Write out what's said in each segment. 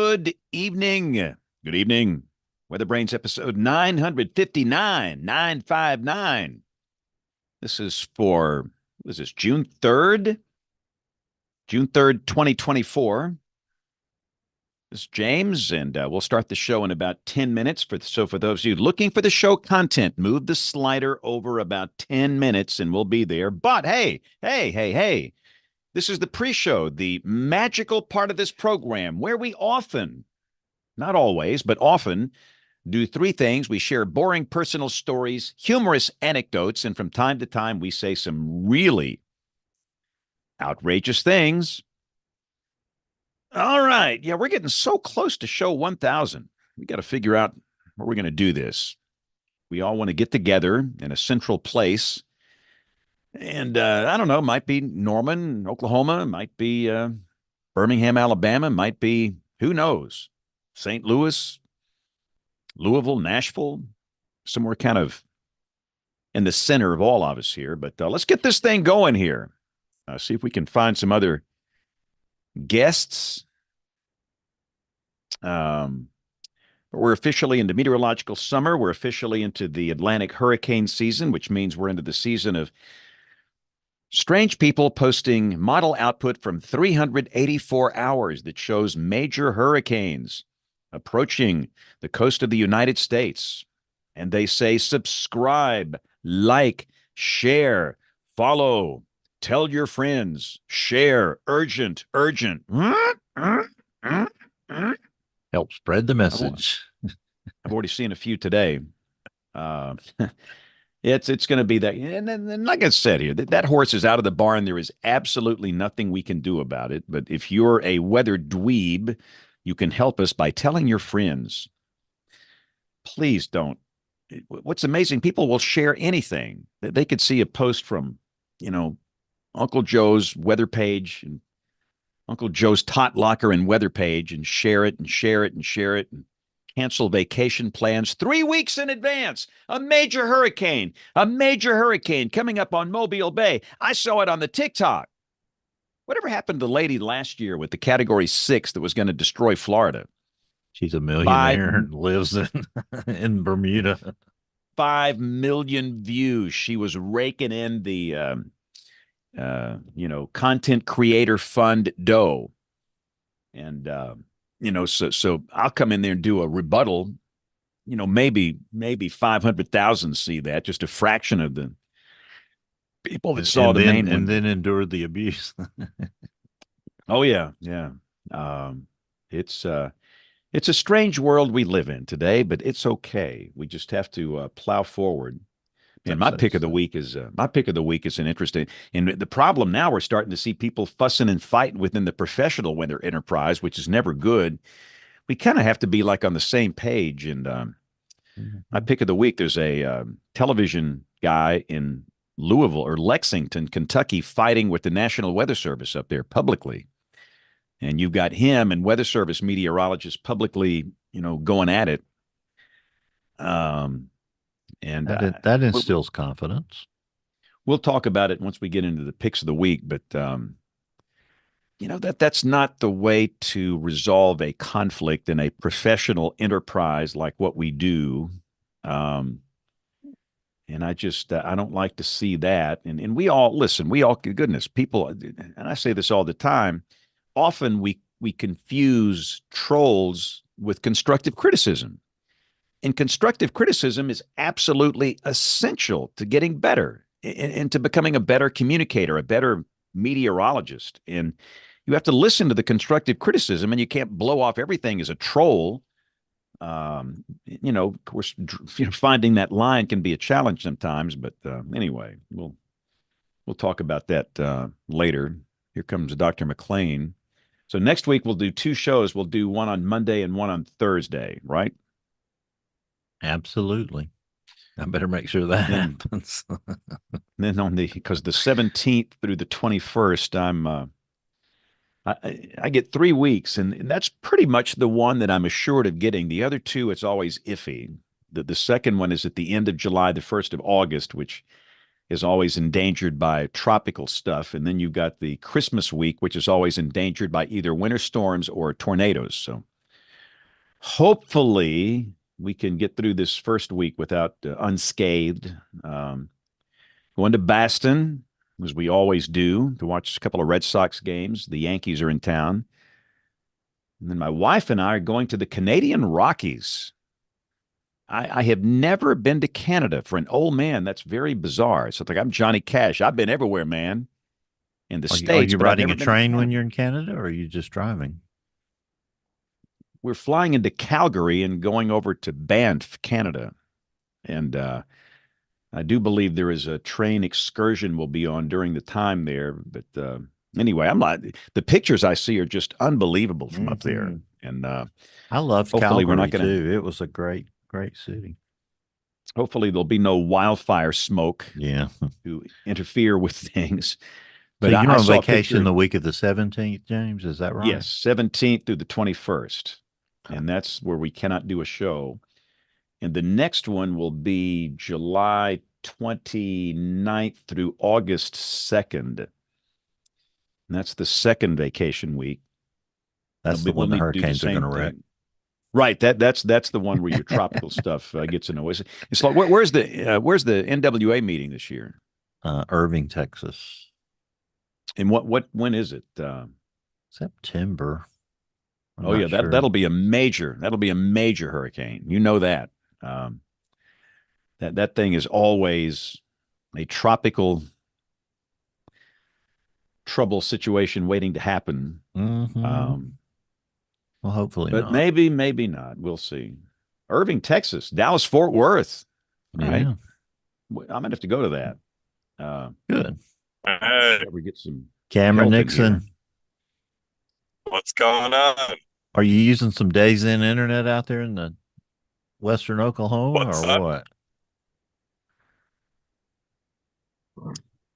Good evening. Good evening. WeatherBrains episode 959, 959. This is for, what is this, June 3rd? June 3rd, 2024. This is James, and we'll start the show in about 10 minutes. So for those of you looking for the show content, move the slider over about 10 minutes and we'll be there. But hey. This is the pre-show, the magical part of this program where we often, not always, but often do three things. We share boring personal stories, humorous anecdotes, and from time to time, we say some really outrageous things. All right. Yeah, we're getting so close to show 1,000. We got to figure out where we're going to do this. We all want to get together in a central place. And I don't know, might be Norman, Oklahoma, might be Birmingham, Alabama, might be, who knows, St. Louis, Louisville, Nashville, somewhere kind of in the center of all of us here. But let's get this thing going here. See if we can find some other guests. We're officially into meteorological summer. We're officially into the Atlantic hurricane season, which means we're into the season of strange people posting model output from 384 hours that shows major hurricanes approaching the coast of the United States. And they say, subscribe, like, share, follow, tell your friends, share, urgent. Help spread the message. I've already seen a few today. It's going to be that. And like I said here, that horse is out of the barn. There is absolutely nothing we can do about it. But if you're a weather dweeb, you can help us by telling your friends. Please don't. What's amazing, people will share anything. They could see a post from, Uncle Joe's weather page and Uncle Joe's tot locker and weather page and share it and share it and share it and cancel vacation plans 3 weeks in advance. A major hurricane coming up on Mobile Bay. I saw it on the TikTok. Whatever happened to the lady last year with the Category 6 that was going to destroy Florida? She's a millionaire and lives in Bermuda. 5 million views. She was raking in the, content creator fund dough. And, so I'll come in there and do a rebuttal. Maybe 500,000 see that, just a fraction of the people that saw the main one. And then endure the abuse. Oh, yeah. It's a strange world we live in today, but it's okay. We just have to plow forward. And my pick of the week is an interesting. And the problem now, we're starting to see people fussing and fighting within the professional weather enterprise, which is never good. We kind of have to be like on the same page. And my pick of the week, there's a television guy in Louisville or Lexington, Kentucky, fighting with the National Weather Service up there publicly. And you've got him and Weather Service meteorologists publicly, going at it. And that instills confidence. We'll talk about it once we get into the picks of the week, but that's not the way to resolve a conflict in a professional enterprise like what we do. And I don't like to see that. And we all, goodness, people, and I say this all the time, often we confuse trolls with constructive criticism. And constructive criticism is absolutely essential to getting better and to becoming a better communicator, a better meteorologist. And you have to listen to the constructive criticism, and you can't blow off everything as a troll. Of course, finding that line can be a challenge sometimes. But anyway, we'll talk about that later. Here comes Dr. McLean. So next week we'll do 2 shows. We'll do one on Monday and one on Thursday, right? Absolutely. I better make sure that happens. Then because the 17th through the 21st, I get 3 weeks, and that's pretty much the one that I'm assured of getting. The other 2, it's always iffy. The second one is at the end of July, the 1st of August, which is always endangered by tropical stuff. And then you've got the Christmas week, which is always endangered by either winter storms or tornadoes. So hopefully we can get through this first week without unscathed. Going to Boston, as we always do, to watch a couple of Red Sox games. The Yankees are in town. And then my wife and I are going to the Canadian Rockies. I have never been to Canada. For an old man, that's very bizarre. So it's like, I'm Johnny Cash. I've been everywhere, man, in the Are States, you but I've riding never a been to train when Canada. you're in Canada, or are you just driving? We're flying into Calgary and going over to Banff, Canada. And I do believe there is a train excursion we'll be on during the time there. But anyway, I'm not, the pictures I see are just unbelievable from up there. And I loved hopefully we're not Calgary going to, too. It was a great, great city. hopefully there'll be no wildfire smoke Yeah. to interfere with things. So But you're I on saw a vacation picture, the week of the 17th, James? Is that right? yes, 17th through the 21st. Okay. And that's where we cannot do a show. And the next one will be July 29th through August 2nd. And that's the second vacation week. That's the We'll one the need to do the hurricanes are going same to wreck. thing. Right. That's the one where your tropical stuff gets in the way. It's like where's the NWA meeting this year? Irving, Texas. And when is it? September. I'm Oh yeah, not sure. that'll be a major hurricane. You know that. That thing is always a tropical trouble situation waiting to happen. Well, hopefully But not. maybe not. We'll see. Irving, Texas, Dallas, Fort Worth. All right. Yeah. I'm gonna have to go to that. Good. Hey, We get some Cameron help in here. Nixon, what's going on? are you using some days in internet out there in the Western Oklahoma What's or that? what?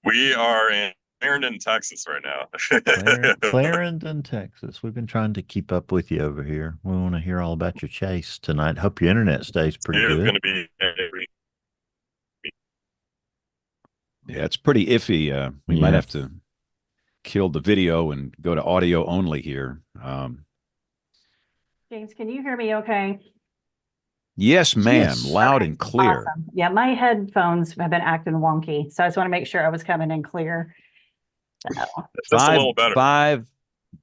We are in Clarendon, Texas right now. Clarendon, Texas. We've been trying to keep up with you over here. We want to hear all about your chase tonight. Hope your internet stays pretty It's good. going to be Yeah, it's pretty iffy. We might have to kill the video and go to audio only here. James, can you hear me okay? Yes, ma'am. Yes. Loud Okay, and clear. awesome. Yeah, my headphones have been acting wonky, so I just want to make sure I was coming in clear. So, just a little better. 5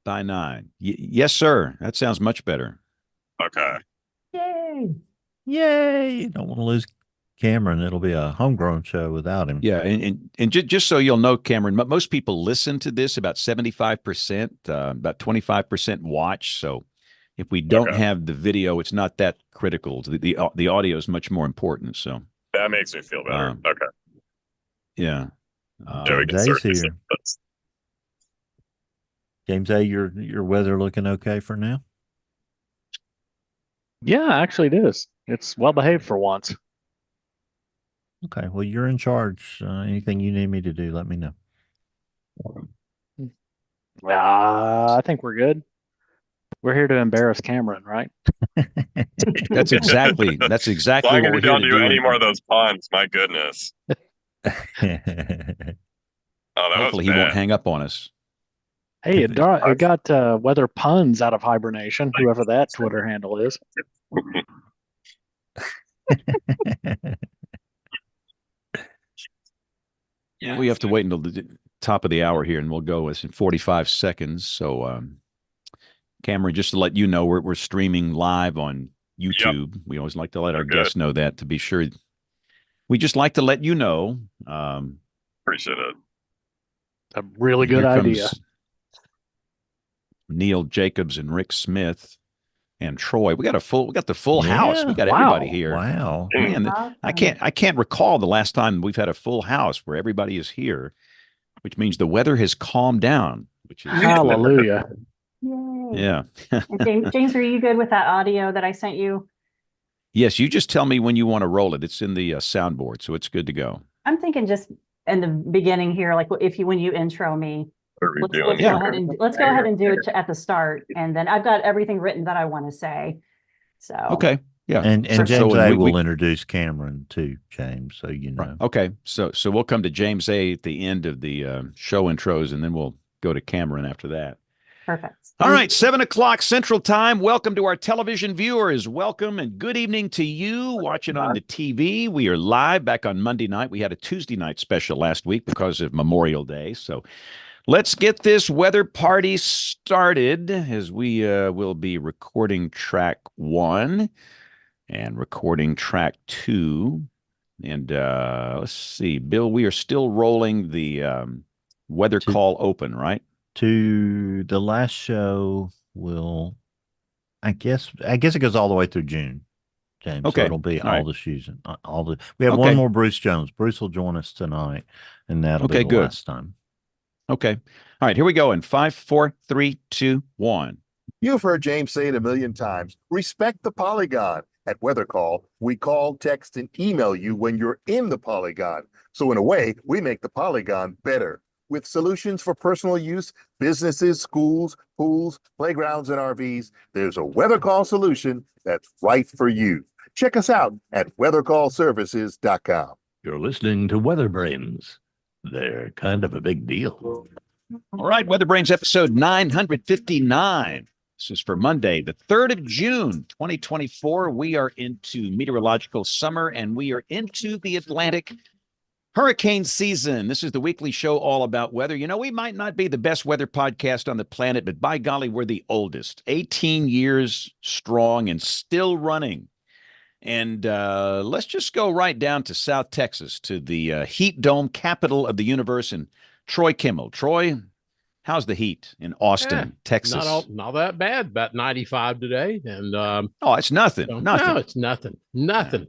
by 9. Yes, sir. That sounds much better. Okay. yay. Yay. Don't want to lose Cameron. It'll be a homegrown show without him. Yeah, and just so you'll know, Cameron, most people listen to this about 75%, about 25% watch. So if we don't have the video, it's not that critical. The audio is much more important. So That makes me feel better. Okay. Yeah. Yeah, we can Jay's certainly here. see this. James A., your weather looking okay for now? Yeah, actually it is. It's well behaved for once. Okay. Well, you're in charge. Anything you need me to do, let me know. I think we're good. We're here to embarrass Cameron, right? That's exactly I'm what not we're going to here to do do. any more of those puns. My goodness. Oh, that Hopefully was he won't bad. hang up on us. Hey, it got weather puns out of hibernation, whoever that Twitter handle is. We have to wait until the top of the hour here, and we'll go in 45 seconds. So, Cameron, just to let you know, we're streaming live on YouTube. We always like to let our guests know that, to be sure. We just like to let you know. Appreciate it. A really good Here idea. comes Neil Jacobs and Rick Smith and Troy. We got the full house. We got everybody here. Wow. Man, Awesome. I can't recall the last time we've had a full house where everybody is here, which means the weather has calmed down, which is Hallelujah. Yay. Yeah. And James, are you good with that audio that I sent you? Yes, you just tell me when you want to roll it. It's in the soundboard, so it's good to go. I'm thinking just in the beginning here, like when you intro me, What are we let's doing go here? ahead and do it at the start, and then I've got everything written that I want to say. So Okay. Yeah. And So- James so A. we- will introduce Cameron too, James, so you know. Okay. So we'll come to James A. at the end of the show intros, and then we'll go to Cameron after that. Perfect. All right, 7 o'clock Central Time. Welcome to our television viewers. Welcome and good evening to you watching on the TV. We are live back on Monday night. We had a Tuesday night special last week because of Memorial Day. So let's get this weather party started as we will be recording track 1 and recording track 2. And let's see, Bill, we are still rolling the weather call open, right? To the last show I guess it goes all the way through June, James. Okay. So it'll be All all right. the season. We have one more Bruce Jones. Bruce will join us tonight, and that'll be the last time. Okay. All right, here we go in 5, 4, 3, 2, 1. You've heard James say it a million times. Respect the polygon. At Weather Call, we call, text, and email you when you're in the polygon. So in a way, we make the polygon better. With solutions for personal use, businesses, schools, pools, playgrounds, and RVs, there's a Weather Call solution that's right for you. Check us out at weathercallservices.com. You're listening to WeatherBrains. They're kind of a big deal. All right, WeatherBrains episode 959. This is for Monday, the 3rd of June, 2024. We are into meteorological summer, and we are into the Atlantic hurricane season. This is the weekly show all about weather. You know, we might not be the best weather podcast on the planet, but by golly, we're the oldest. 18 years strong and still running. And let's just go right down to South Texas, to the heat dome capital of the universe, and Troy Kimmel. Troy, how's the heat in Austin, Texas? Not that bad. About 95 today, and oh, it's nothing. So, nothing. No, it's nothing. Nothing. Yeah.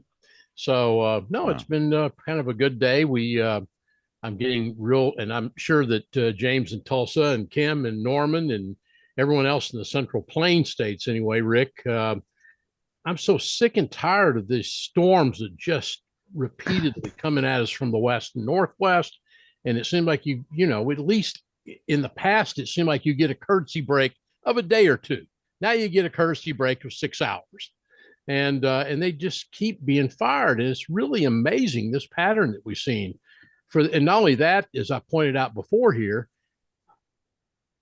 So no, it's been kind of a good day. I'm getting real, and I'm sure that James in Tulsa and Kim and Norman and everyone else in the Central Plain states, anyway, Rick. I'm so sick and tired of these storms that just repeatedly coming at us from the west and northwest, and it seemed like you know, at least in the past, it seemed like you get a courtesy break of a day or two. Now you get a courtesy break of 6 hours. And they just keep being fired. And it's really amazing, this pattern that we've seen. And not only that, as I pointed out before here,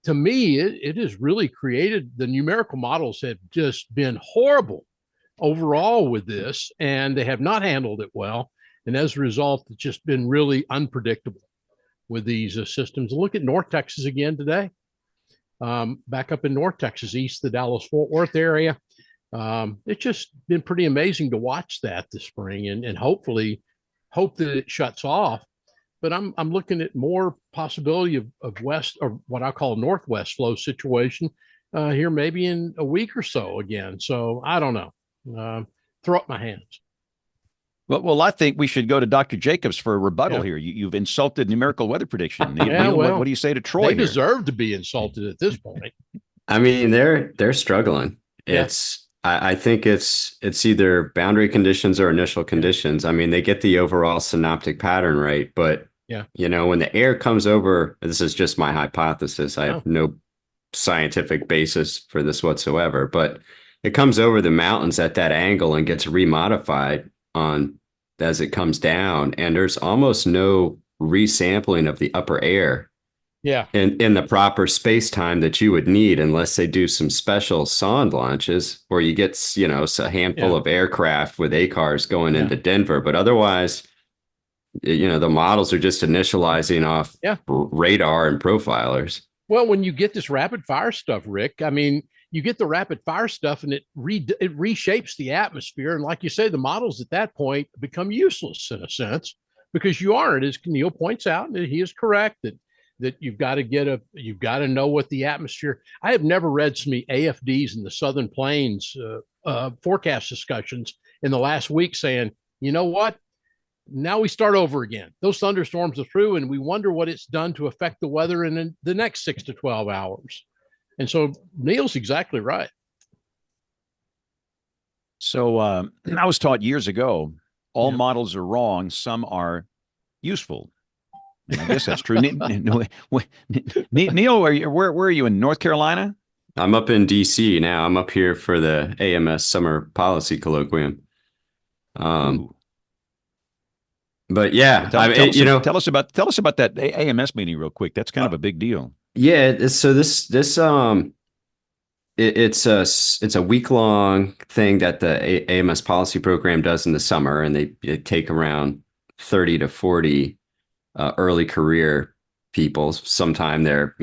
to me, it has really created, the numerical models have just been horrible overall with this, and they have not handled it well. And as a result, it's just been really unpredictable with these systems. Look at North Texas again today. Back up in North Texas, east of the Dallas-Fort Worth area. It's just been pretty amazing to watch that this spring, and hopefully hope that it shuts off. But I'm looking at more possibility of west, or what I call northwest flow situation here maybe in a week or so again. So I don't know. Throw up my hands. Well, I think we should go to Dr. Jacobs for a rebuttal here. You've insulted numerical weather prediction. Yeah, what do you say to Troy? They deserve to be insulted at this point. I mean, they're struggling. Yeah. I think it's either boundary conditions or initial conditions. I mean, they get the overall synoptic pattern right, but when the air comes over, this is just my hypothesis. I have no scientific basis for this whatsoever, but it comes over the mountains at that angle and gets remodified as it comes down, and there's almost no resampling of the upper air in the proper space time that you would need, unless they do some special sonde launches where you get a handful of aircraft with ACARs going into Denver. But otherwise, the models are just initializing off radar and profilers. Well, when you get this rapid fire stuff, Rick, I mean, you get the rapid fire stuff and it reshapes the atmosphere. And like you say, the models at that point become useless in a sense, because you aren't, as Neil points out, and he is correct, that you've got to know what the atmosphere. I have never read so many AFDs in the Southern Plains forecast discussions in the last week saying, you know what? Now we start over again. Those thunderstorms are through, and we wonder what it's done to affect the weather in the next 6 to 12 hours. And so Neil's exactly right. So I was taught years ago, all models are wrong. Some are useful. And I guess that's true. Neil, where are you, in North Carolina? I'm up in D.C. now. I'm up here for the AMS Summer Policy Colloquium. But yeah, tell us about that AMS meeting real quick. That's kind of a big deal. Yeah, so it's a week long thing that the AMS policy program does in the summer, and they take around 30 to 40 early career people. Sometime they're,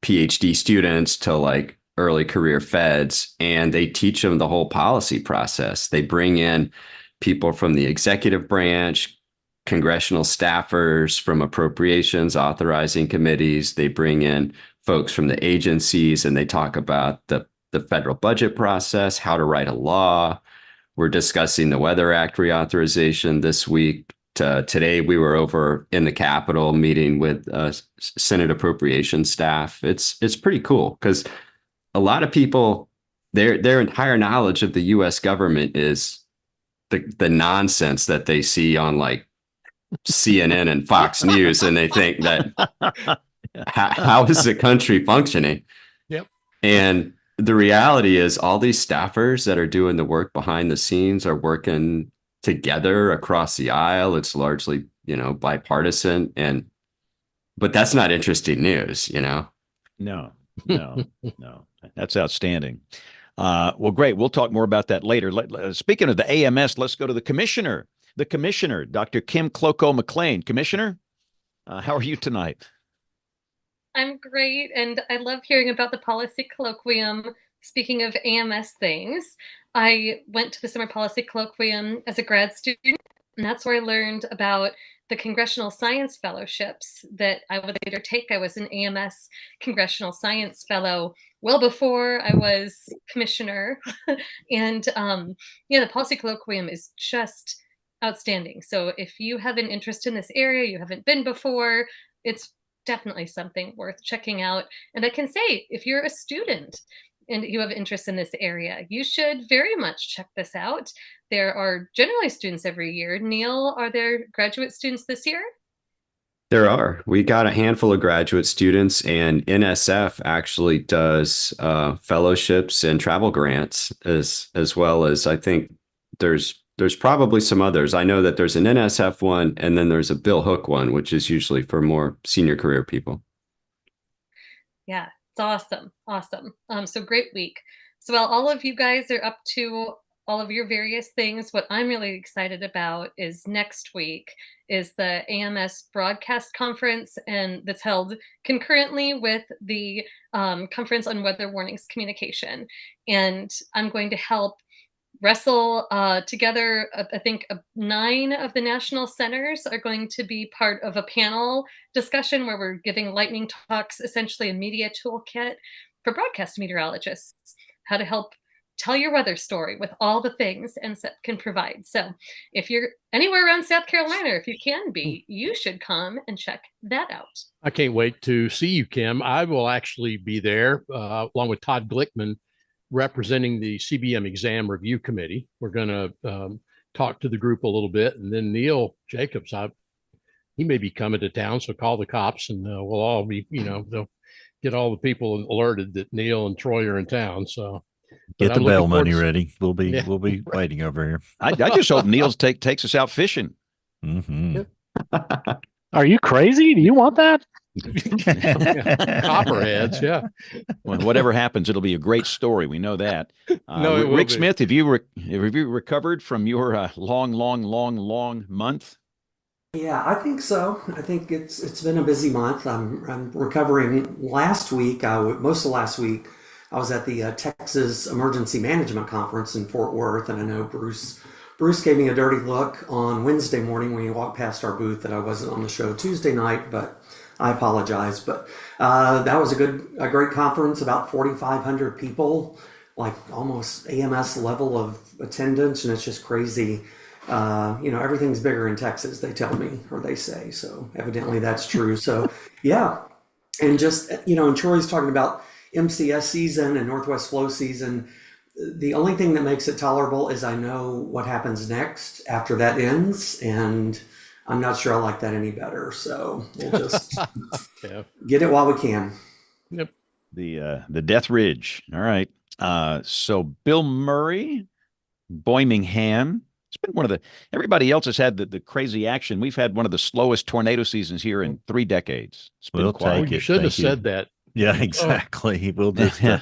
PhD students to like early career feds, and they teach them the whole policy process. They bring in people from the executive branch, congressional staffers from appropriations, authorizing committees. They bring in folks from the agencies, and they talk about the federal budget process, how to write a law. We're discussing the Weather Act reauthorization this week. Today, we were over in the Capitol meeting with Senate appropriation staff. It's pretty cool because a lot of people, their entire knowledge of the U.S. government is the nonsense that they see on like CNN and Fox News, and they think that how is the country functioning? Yep. And the reality is all these staffers that are doing the work behind the scenes are working together across the aisle. It's largely, bipartisan, but that's not interesting news, No, no, no. That's outstanding. Well, great. We'll talk more about that later. Speaking of the AMS, let's go to the commissioner, Dr. Kim Cloko-McLean. Commissioner, how are you tonight? I'm great, and I love hearing about the policy colloquium. Speaking of AMS things, I went to the summer policy colloquium as a grad student, and that's where I learned about the congressional science fellowships that I would later take. I was an AMS congressional science fellow well before I was commissioner. And the policy colloquium is just outstanding. So if you have an interest in this area, you haven't been before, it's definitely something worth checking out. And I can say, if you're a student and you have interest in this area, you should very much check this out. There are generally students every year. Neil, are there graduate students this year? There are. We got a handful of graduate students, and NSF actually does fellowships and travel grants as well as, I think there's probably some others. I know that there's an NSF one, and then there's a Bill Hook one, which is usually for more senior career people. Yeah, it's awesome. Awesome. So great week. So while all of you guys are up to all of your various things, what I'm really excited about is next week is the AMS broadcast conference, and that's held concurrently with the conference on weather warnings communication. And I'm going to help wrestle together. I think 9 of the national centers are going to be part of a panel discussion where we're giving lightning talks, essentially a media toolkit for broadcast meteorologists, how to help tell your weather story with all the things NSEP can provide. So if you're anywhere around South Carolina, or if you can be, you should come and check that out. I can't wait to see you, Kim. I will actually be there along with Todd Glickman, representing the CBM exam review committee. We're going to talk to the group a little bit, and then Neil Jacobs, he may be coming to town, so call the cops, and we'll all be, they'll get all the people alerted that Neil and Troy are in town. So get the bail money ready. We'll be waiting over here. I just hope Neil's takes us out fishing. Mm-hmm. Are you crazy? Do you want that? Copperheads, yeah. Well, whatever happens, it'll be a great story. We know that. No, Rick Smith, have you recovered from your long month? Yeah, I think so. I think it's been a busy month. I'm recovering. Last week, most of last week, I was at the Texas Emergency Management Conference in Fort Worth, and I know Bruce gave me a dirty look on Wednesday morning when he walked past our booth that I wasn't on the show Tuesday night, but I apologize. But that was a great conference, about 4,500 people, like almost AMS level of attendance, and it's just crazy. Everything's bigger in Texas, they tell me, or they say, so evidently that's true. So yeah, and just, and Troy's talking about MCS season and Northwest Flow season. The only thing that makes it tolerable is I know what happens next after that ends, and I'm not sure I like that any better. So we'll just get it while we can. Yep. The Death Ridge. All right. So Bill Murray, Birmingham, It's been one of the, everybody else has had the crazy action. We've had one of the slowest tornado seasons here in 3 decades. It's been We'll quiet. take You it. should have Thank you. said that. Yeah, exactly. We'll just Yeah.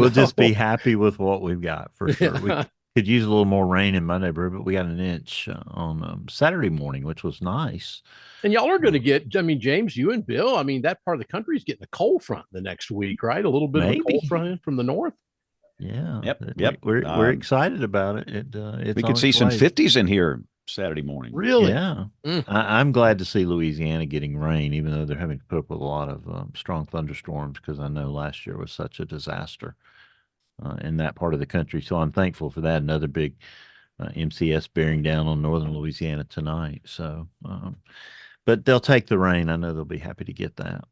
just be happy with what we've got for sure. We could use a little more rain in my neighborhood, but we got an inch on Saturday morning, which was nice. And y'all are going to get, I mean, James, you and Bill, I mean, that part of the country is getting a cold front the next week, right? A little bit of a cold front in from the north. Yeah. Yep. We're excited about it. It's we could see some 50s in here Saturday morning. Really? Yeah. I'm glad to see Louisiana getting rain, even though they're having to put up with a lot of strong thunderstorms, because I know last year was such a disaster in that part of the country. So I'm thankful for that. Another big MCS bearing down on northern Louisiana tonight. So, but they'll take the rain. I know they'll be happy to get that.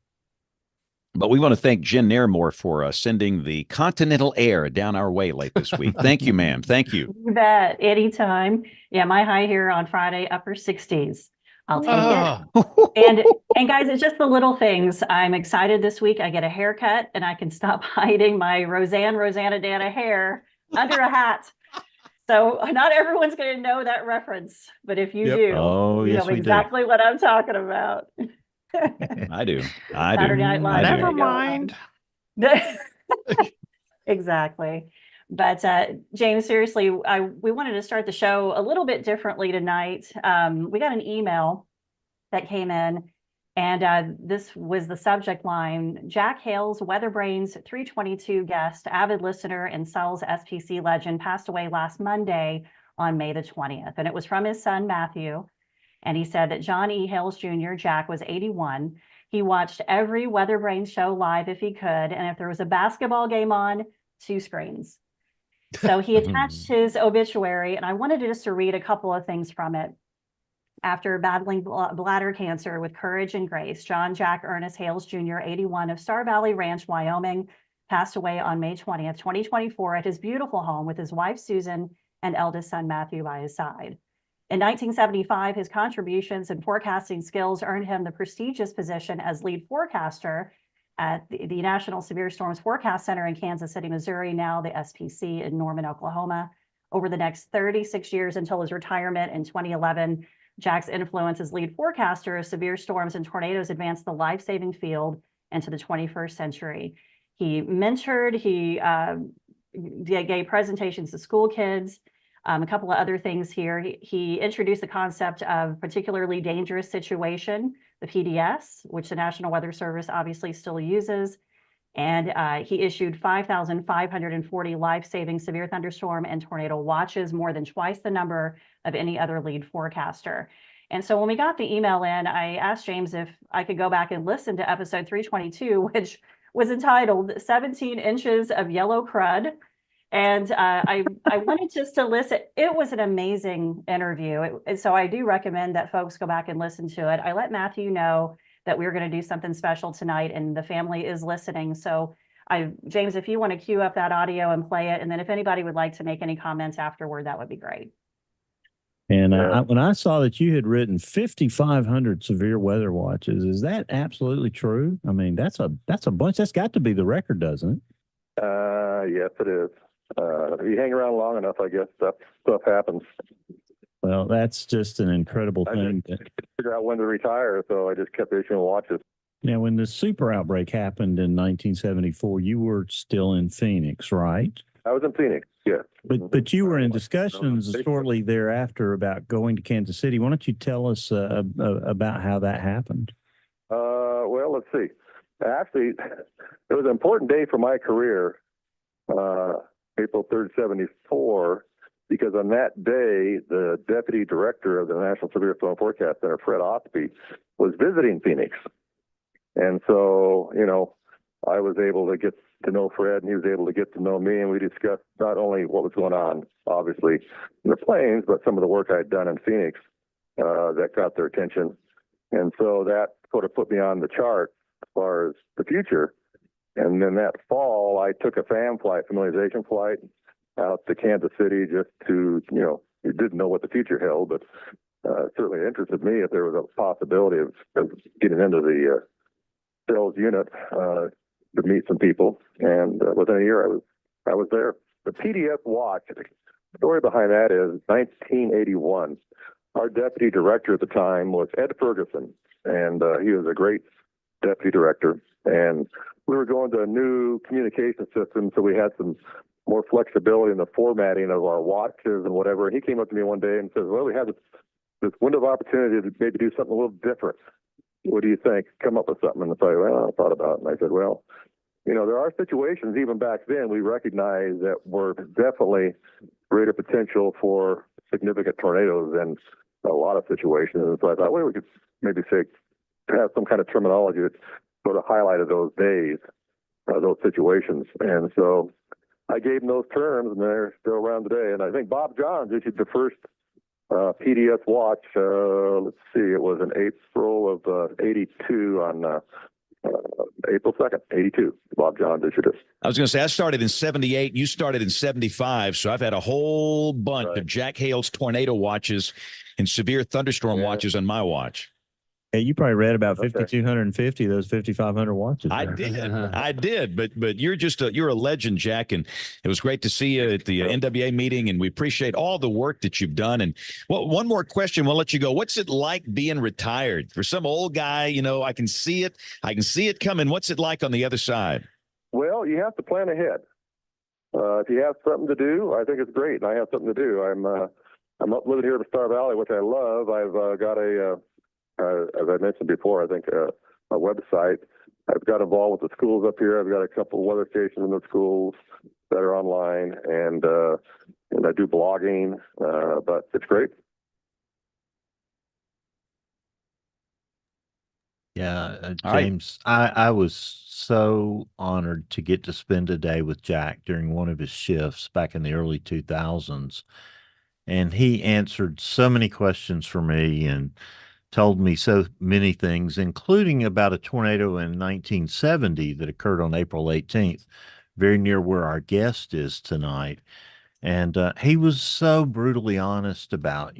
But we want to thank Jen Nairmore for sending the continental air down our way late this week. Thank you, ma'am. Thank you. You bet. Anytime. Yeah, my high here on Friday, upper 60s. I'll take it. And guys, it's just the little things. I'm excited this week. I get a haircut and I can stop hiding my Rosanna Dana hair under a hat. So not everyone's going to know that reference, but if you do, you know exactly what I'm talking about. I do. Saturday Night Live. Never mind. Exactly. But James, seriously, we wanted to start the show a little bit differently tonight. We got an email that came in, and this was the subject line: Jack Hales, WeatherBrains 322 guest, avid listener, and Sells SPC legend, passed away last Monday on May the 20th. And it was from his son, Matthew. And he said that John E. Hales Jr., Jack, was 81. He watched every WeatherBrains show live if he could. And if there was a basketball game on, 2 screens. So he attached his obituary, and I wanted just to read a couple of things from it. After battling bladder cancer with courage and grace, John Jack Ernest Hales Jr., 81, of Star Valley Ranch, Wyoming, passed away on May 20th, 2024, at his beautiful home with his wife, Susan, and eldest son, Matthew, by his side. In 1975, his contributions and forecasting skills earned him the prestigious position as lead forecaster at the National Severe Storms Forecast Center in Kansas City, Missouri, now the SPC in Norman, Oklahoma. Over the next 36 years until his retirement in 2011, Jack's influence as lead forecaster of severe storms and tornadoes advanced the life-saving field into the 21st century. He mentored, he gave presentations to school kids, a couple of other things here. He introduced the concept of particularly dangerous situation, the PDS, which the National Weather Service obviously still uses. And he issued 5,540 life-saving severe thunderstorm and tornado watches, more than twice the number of any other lead forecaster. And so when we got the email in, I asked James if I could go back and listen to episode 322, which was entitled 17 Inches of Yellow Crud. And I wanted just to listen. It was an amazing interview. So I do recommend that folks go back and listen to it. I let Matthew know that we were going to do something special tonight, and the family is listening. So James, if you want to cue up that audio and play it, and then if anybody would like to make any comments afterward, that would be great. And when I saw that you had written 5,500 severe weather watches, is that absolutely true? I mean, that's a bunch. That's got to be the record, doesn't it? Yes, it is. If you hang around long enough, I guess stuff happens. Well, that's just an incredible thing. I couldn't figure out when to retire, so I just kept issuing watches. Now, when the super outbreak happened in 1974, you were still in Phoenix, right? I was in Phoenix, yes. But you were in discussions shortly thereafter about going to Kansas City. Why don't you tell us about how that happened? Well, let's see. Actually, it was an important day for my career, April 3rd, 74, because on that day, the deputy director of the National Severe Storm Forecast Center, Fred Ospey, was visiting Phoenix. And so, I was able to get to know Fred, and he was able to get to know me, and we discussed not only what was going on, obviously, in the plains, but some of the work I'd done in Phoenix that got their attention. And so that sort of put me on the chart as far as the future. And then that fall, I took a familiarization flight out to Kansas City just to, you didn't know what the future held, but certainly interested me if there was a possibility of getting into the sales unit to meet some people. And within a year, I was there. The PDS watch story behind that is 1981. Our deputy director at the time was Ed Ferguson, and he was a great deputy director. And we were going to a new communication system, so we had some more flexibility in the formatting of our watches and whatever. And he came up to me one day and says, well, we have this window of opportunity to maybe do something a little different. What do you think? Come up with something. And I said, well, I thought about it. And I said, well, there are situations even back then we recognize that were definitely greater potential for significant tornadoes than a lot of situations. And so I thought, well, we could maybe say, have some kind of terminology that sort of highlighted those days, those situations. And so I gave them those terms, and they're still around today. And I think Bob Johns issued the first PDS watch. Let's see, it was in April of 82 on April 2nd, 82. Bob Johns issued it. I was going to say, I started in 78. You started in 75. So I've had a whole bunch of Jack Hales tornado watches and severe thunderstorm watches on my watch. Hey, you probably read about 5,250 of those 5,500 watches. I did, but you're a legend, Jack, and it was great to see you at the NWA meeting, and we appreciate all the work that you've done. And one more question, we'll let you go. What's it like being retired for some old guy? I can see it coming. What's it like on the other side? Well, you have to plan ahead. If you have something to do, I think it's great, and I have something to do. I'm up living here in the Star Valley, which I love. I've got as I mentioned before, I think a website. I've got involved with the schools up here. I've got a couple of weather stations in the schools that are online, and I do blogging, but it's great. Yeah, James, I was so honored to get to spend a day with Jack during one of his shifts back in the early 2000s. And he answered so many questions for me and told me so many things, including about a tornado in 1970 that occurred on April 18th, very near where our guest is tonight. And he was so brutally honest about,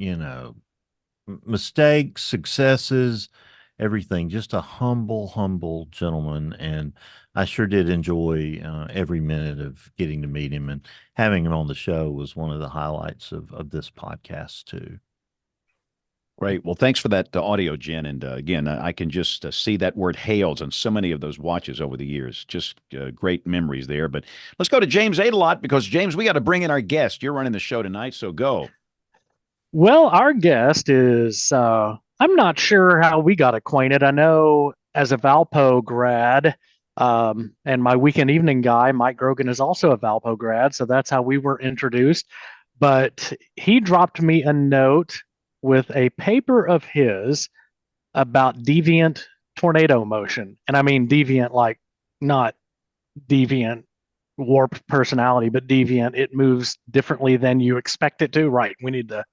mistakes, successes, everything. Just a humble gentleman. And I sure did enjoy every minute of getting to meet him, and having him on the show was one of the highlights of this podcast too. Great. Well, thanks for that audio, Jen. And again, I can just see that word Hales on so many of those watches over the years. Just great memories there. But let's go to James Adelot, because, James, we got to bring in our guest. You're running the show tonight, so go. Well, our guest is, I'm not sure how we got acquainted. I know as a Valpo grad, and my weekend evening guy, Mike Grogan, is also a Valpo grad, so that's how we were introduced. But he dropped me a note with a paper of his about deviant tornado motion. And I mean deviant, like not deviant warped personality, but deviant. It moves differently than you expect it to. Right. We need to.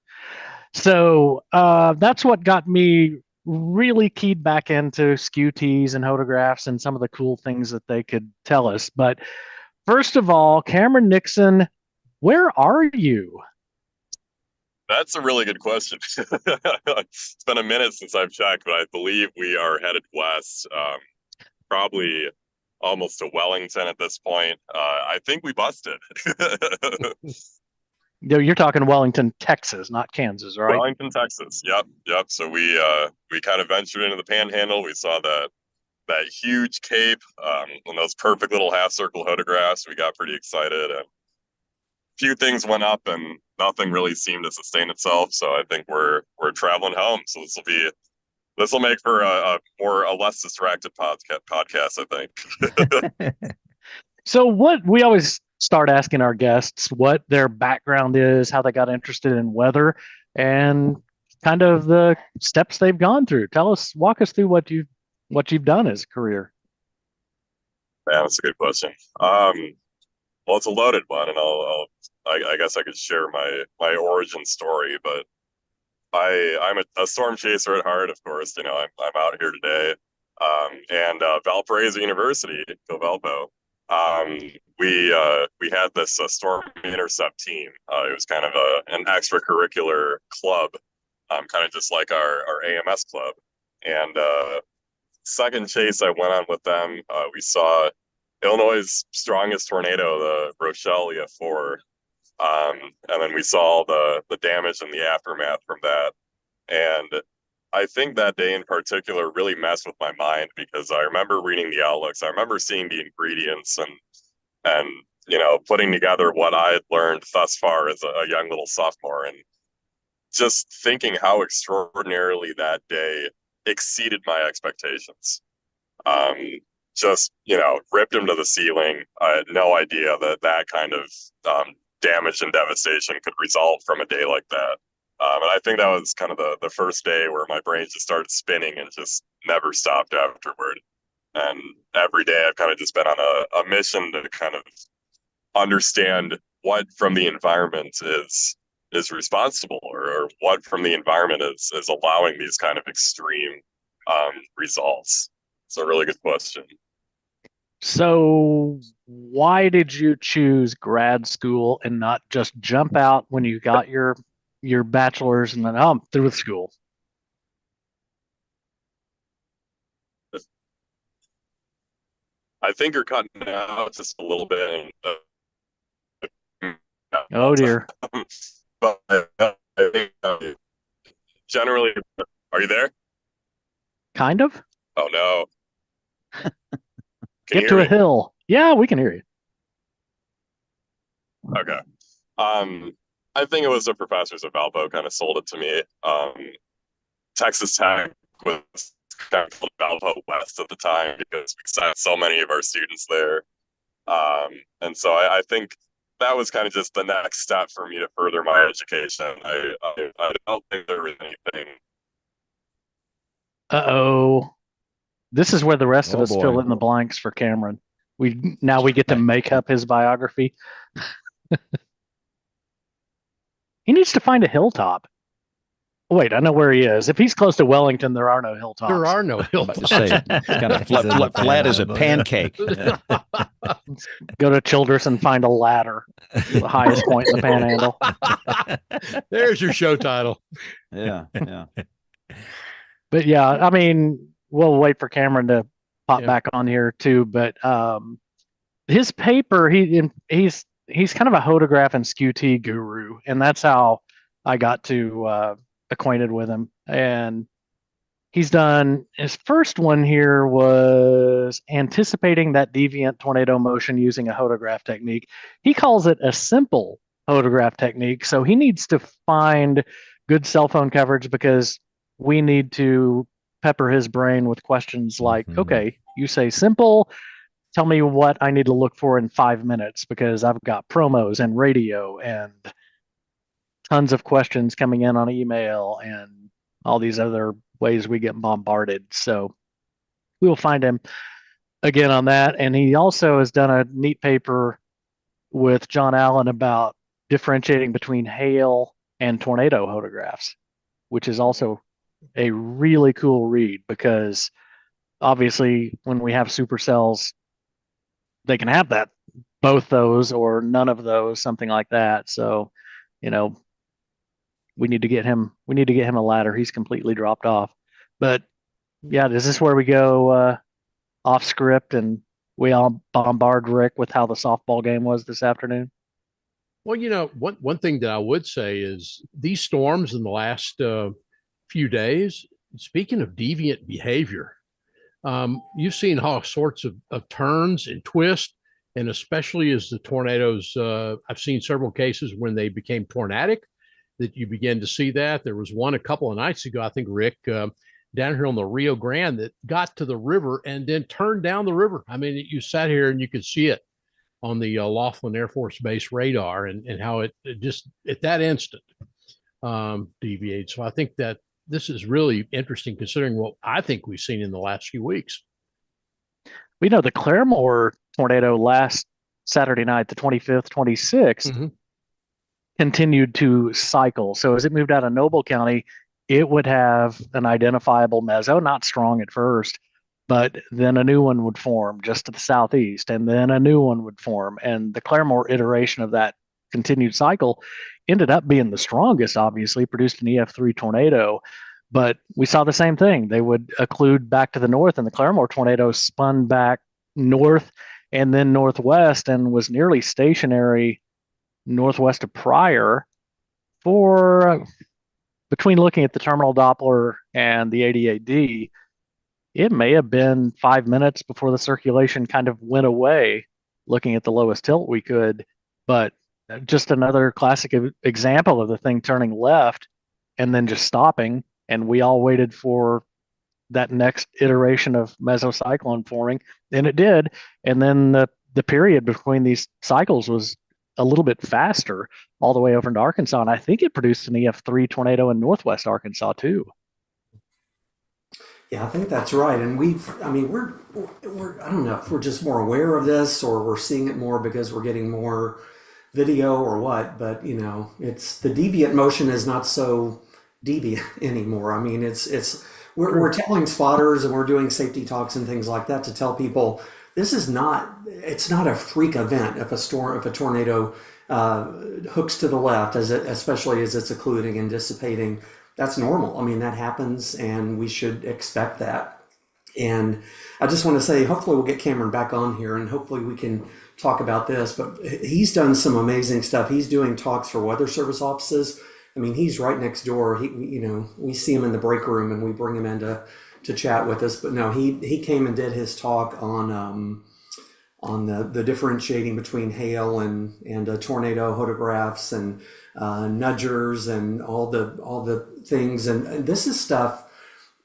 So that's what got me really keyed back into skew-tees and photographs and some of the cool things that they could tell us. But first of all, Cameron Nixon, where are you? That's a really good question. It's been a minute since I've checked, but I believe we are headed west, probably almost to Wellington at this point. I think we busted. You're talking Wellington, Texas, not Kansas, right? Wellington, Texas. Yep. So we kind of ventured into the Panhandle. We saw that huge cape and those perfect little half circle photographs. We got pretty excited, and a few things went up, and nothing really seemed to sustain itself. So I think we're traveling home. So this will make for a less distracted podcast, I think. So what we always start asking our guests what their background is, how they got interested in weather, and kind of the steps they've gone through. Walk us through what you've done as a career. Yeah, that's a good question. Well, it's a loaded one, and I guess I could share my origin story, but I'm a storm chaser at heart, of course. I'm out here today, and Valparaiso University, go Valpo. We had this storm intercept team. It was kind of an extracurricular club, kind of just like our AMS club. And second chase I went on with them, we saw Illinois' strongest tornado, the Rochelia 4, And then we saw the damage and the aftermath from that. And I think that day in particular really messed with my mind because I remember reading the outlooks. I remember seeing the ingredients and putting together what I had learned thus far as a young little sophomore, and just thinking how extraordinarily that day exceeded my expectations. Just ripped him to the ceiling. I had no idea that kind of damage and devastation could result from a day like that. And I think that was kind of the first day where my brain just started spinning and just never stopped afterward. And every day I've kind of just been on a mission to kind of understand what from the environment is responsible, or what from the environment is allowing these kind of extreme results. It's a really good question. So why did you choose grad school and not just jump out when you got your bachelor's and then, oh, I'm through with school? I think you're cutting out just a little bit. Oh dear. But I think generally, are you there? Kind of. Oh no. Get to a hill. Yeah, we can hear you. Okay. I think it was the professors at Valpo kind of sold it to me. Texas Tech was kind of Valpo West at the time because we sent so many of our students there. And so I think that was kind of just the next step for me to further my education. I don't think there was anything. Uh-oh. This is where the rest of us boy. fill in the blanks for Cameron. We get to make up his biography. He needs to find a hilltop. Wait, I know where he is. If he's close to Wellington, there are no hilltops. There are no hilltops. Say it's kind of flat as a pancake. Go to Childress and find a ladder, the highest point in the Panhandle. There's your show title. Yeah. But yeah, I mean, we'll wait for Cameron to pop back on here too. But his paper, he's kind of a hodograph and SQT guru, and that's how I got to acquainted with him. And he's done, his first one here was anticipating that deviant tornado motion using a hodograph technique. He calls it a simple hodograph technique. So he needs to find good cell phone coverage because we need to pepper his brain with questions like, okay, you say simple, tell me what I need to look for in 5 minutes because I've got promos and radio and tons of questions coming in on email and all these other ways we get bombarded. So we will find him again on that. And he also has done a neat paper with John Allen about differentiating between hail and tornado hodographs, which is also a really cool read because obviously when we have supercells, they can have that, both those or none of those, something like that. So, we need to get him a ladder. He's completely dropped off. But yeah, is this where we go off script and we all bombard Rick with how the softball game was this afternoon? Well, one thing that I would say is these storms in the last few days, speaking of deviant behavior, you've seen all sorts of turns and twists, and especially as the tornadoes, I've seen several cases when they became tornadic, that you begin to see that. There was one a couple of nights ago, I think, Rick, down here on the Rio Grande that got to the river and then turned down the river. I mean, you sat here and you could see it on the Laughlin Air Force Base radar and how it just at that instant deviated. So I think that this is really interesting considering what I think we've seen in the last few weeks. We know the Claremore tornado last Saturday night, the 25th, 26th, continued to cycle. So as it moved out of Noble County, it would have an identifiable meso, not strong at first, but then a new one would form just to the southeast, and then a new one would form. And the Claremore iteration of that continued cycle ended up being the strongest, obviously, produced an EF3 tornado. But we saw the same thing. They would occlude back to the north, and the Claremore tornado spun back north and then northwest and was nearly stationary northwest of Pryor for between looking at the terminal Doppler and the 88D, it may have been 5 minutes before the circulation kind of went away, looking at the lowest tilt we could. But just another classic example of the thing turning left and then just stopping. And we all waited for that next iteration of mesocyclone forming, and it did. And then the period between these cycles was a little bit faster all the way over into Arkansas. And I think it produced an EF3 tornado in northwest Arkansas too. Yeah, I think that's right. And we're I don't know if we're just more aware of this or we're seeing it more because we're getting more video or what, but it's the deviant motion is not so deviant anymore. I mean, we're telling spotters and we're doing safety talks and things like that to tell people it's not a freak event if a tornado hooks to the left, especially as it's occluding and dissipating. That's normal. I mean, that happens and we should expect that. And I just want to say, hopefully we'll get Cameron back on here and hopefully we can talk about this, but he's done some amazing stuff. He's doing talks for Weather Service offices. I mean, he's right next door. We see him in the break room and we bring him in to chat with us. But no, he came and did his talk on the differentiating between hail and tornado photographs and nudgers and all the things. And this is stuff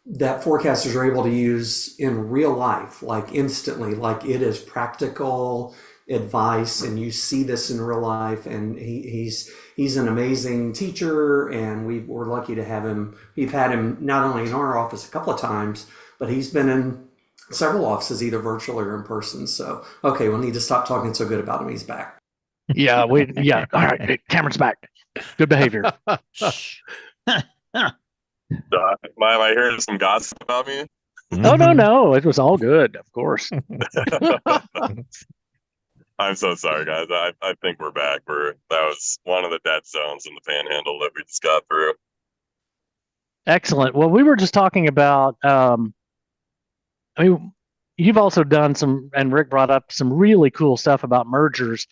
that forecasters are able to use in real life, like instantly, like it is practical advice, and you see this in real life. And he's an amazing teacher, and we're lucky to have him. We've had him not only in our office a couple of times, but he's been in several offices, either virtually or in person. So, okay, we'll need to stop talking so good about him. He's back. Yeah, all right, Cameron's back. Good behavior. Am I hearing some gossip about me? Oh, no, it was all good, of course. I'm so sorry, guys. I think we're back. That was one of the dead zones in the Panhandle that we just got through. Excellent. Well, we were just talking about, you've also done and Rick brought up some really cool stuff about mergers,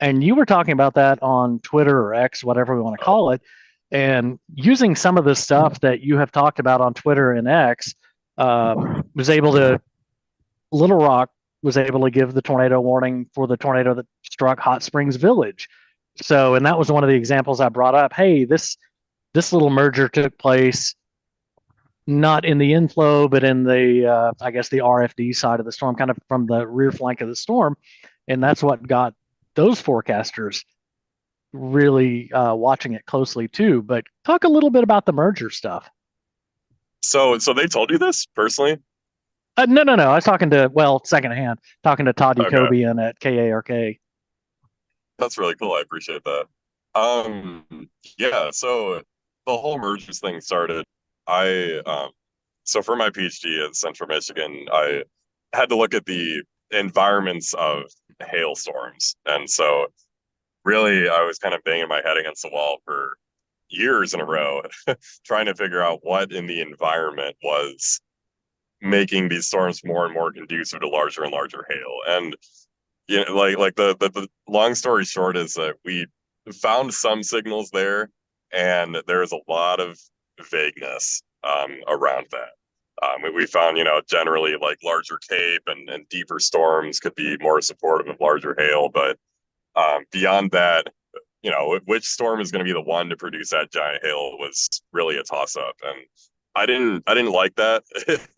and you were talking about that on Twitter or X, whatever we want to call it, and using some of the stuff that you have talked about on Twitter and X, Little Rock was able to give the tornado warning for the tornado that struck Hot Springs Village. So, and that was one of the examples I brought up. Hey, this little merger took place not in the inflow, but in the, I guess, the RFD side of the storm, kind of from the rear flank of the storm. And that's what got those forecasters really watching it closely too. But talk a little bit about the merger stuff. So they told you this personally? No. I was talking to, secondhand, talking to Todd Jacobian at KARK. That's really cool. I appreciate that. Yeah, so the whole mergers thing started. So for my PhD at Central Michigan, I had to look at the environments of hailstorms. And so really, I was kind of banging my head against the wall for years in a row, trying to figure out what in the environment was making these storms more and more conducive to larger and larger hail. And like the long story short is that we found some signals there, and there's a lot of vagueness around that. We found, generally like larger cape and deeper storms could be more supportive of larger hail, but beyond that, which storm is going to be the one to produce that giant hail was really a toss-up. And I didn't like that.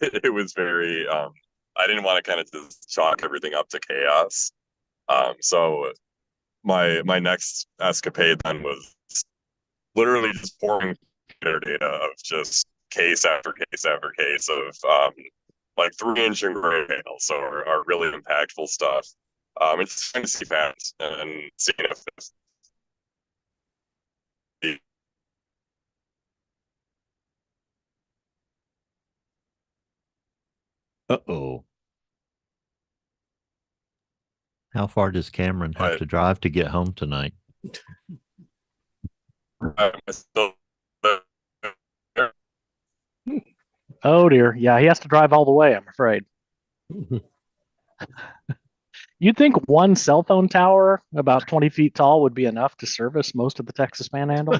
It was very, I didn't want to kind of just chalk everything up to chaos. So my next escapade then was literally just pouring data of just case after case after case of like 3-inch and greater hail. So are really impactful stuff. And just trying to see patterns and seeing if this. Uh-oh. How far does Cameron have to drive to get home tonight? Oh dear. Yeah, he has to drive all the way, I'm afraid. You'd think one cell phone tower about 20 feet tall would be enough to service most of the Texas Panhandle.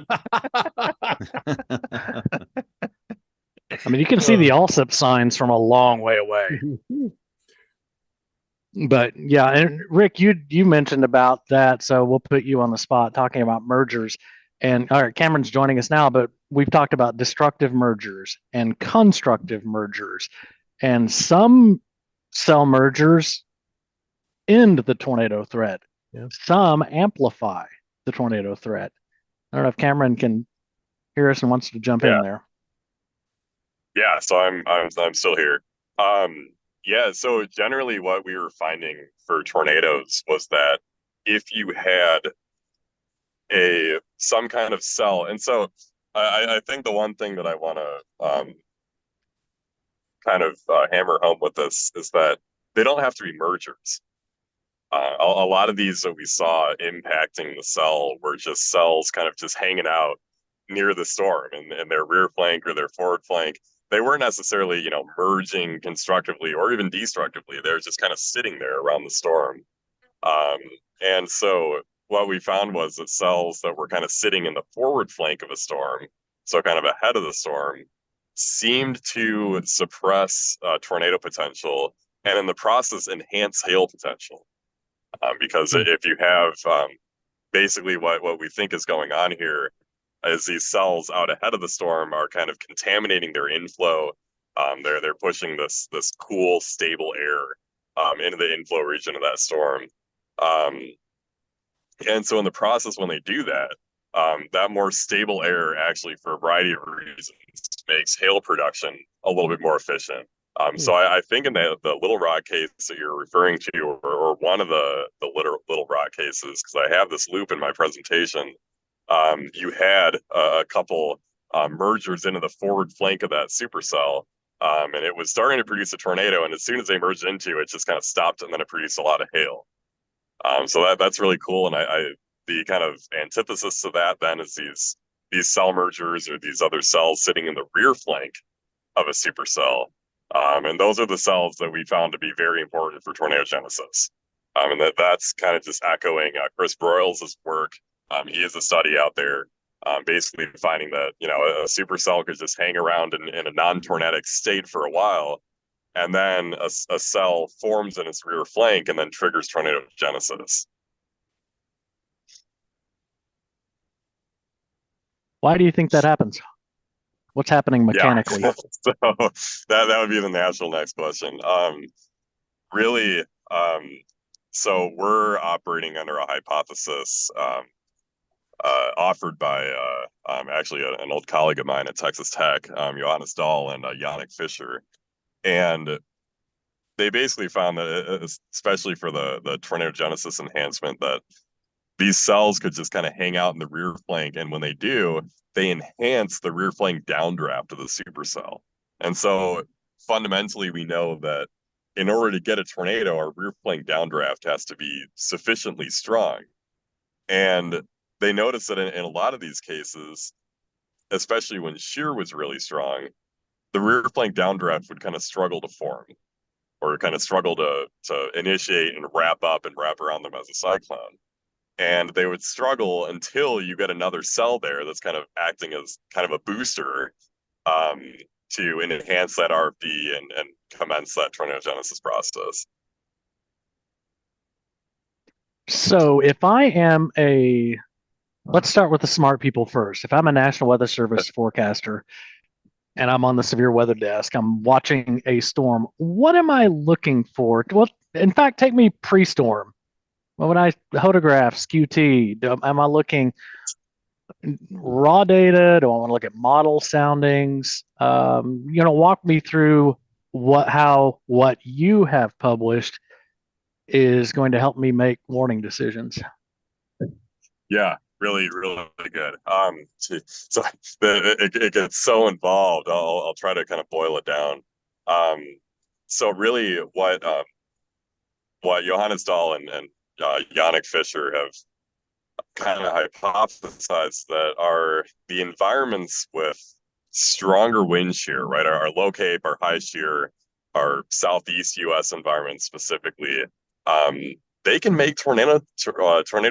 I mean, you can see the ALSIP signs from a long way away. But yeah, and Rick, you mentioned about that, so we'll put you on the spot talking about mergers. And all right, Cameron's joining us now, but we've talked about destructive mergers and constructive mergers, and some cell mergers end the tornado threat. Yeah. Some amplify the tornado threat. I don't know if Cameron can hear us and wants to jump in there. Yeah, so I'm still here. Yeah, so generally what we were finding for tornadoes was that if you had some kind of cell, and so I think the one thing that I want to kind of hammer home with this is that they don't have to be mergers. A lot of these that we saw impacting the cell were just cells kind of just hanging out near the storm and their rear flank or their forward flank. They weren't necessarily, merging constructively or even destructively. They were just kind of sitting there around the storm. And so what we found was that cells that were kind of sitting in the forward flank of a storm, so kind of ahead of the storm, seemed to suppress tornado potential and in the process enhance hail potential. Because if you have basically what we think is going on here is these cells out ahead of the storm are kind of contaminating their inflow. They're pushing this cool, stable air into the inflow region of that storm. And so in the process, when they do that, that more stable air actually, for a variety of reasons, makes hail production a little bit more efficient. So I think in the Little Rock case that you're referring to, or one of the Little Rock cases, because I have this loop in my presentation, you had a couple mergers into the forward flank of that supercell, and it was starting to produce a tornado. And as soon as they merged into it, just kind of stopped, and then it produced a lot of hail. So that's really cool. And the kind of antithesis to that then is these cell mergers or these other cells sitting in the rear flank of a supercell. And those are the cells that we found to be very important for tornadogenesis. And that's kind of just echoing Chris Broyles' work. He has a study out there basically finding that, a supercell could just hang around in a non-tornadic state for a while, and then a cell forms in its rear flank and then triggers tornadogenesis. Why do you think that happens? What's happening mechanically? Yeah. So that would be the natural next question. Really, so we're operating under a hypothesis offered by actually an old colleague of mine at Texas Tech, Johannes Dahl and Yannick Fischer. And they basically found that, especially for the tornadogenesis enhancement, that these cells could just kind of hang out in the rear flank. And when they do, they enhance the rear flank downdraft of the supercell. And so fundamentally, we know that in order to get a tornado, our rear flank downdraft has to be sufficiently strong. And they noticed that in a lot of these cases, especially when shear was really strong, the rear flank downdraft would kind of struggle to form, or kind of struggle to initiate and wrap up and wrap around them as a cyclone. And they would struggle until you get another cell there that's kind of acting as kind of a booster to enhance that RFD and commence that tornadogenesis process. So if I am let's start with the smart people first. If I'm a National Weather Service forecaster and I'm on the severe weather desk, I'm watching a storm, what am I looking for? Well, in fact, take me pre-storm. Well, when I photographs, QT, am I looking raw data? Do I want to look at model soundings? Walk me through what you have published is going to help me make warning decisions. Yeah, really, really good. So it gets so involved. I'll try to kind of boil it down. So really, what Johannes Dahl and Yannick Fischer have kind of hypothesized that are the environments with stronger wind shear, right? Our low cape, our high shear, our southeast U.S. environment specifically, they can make tornado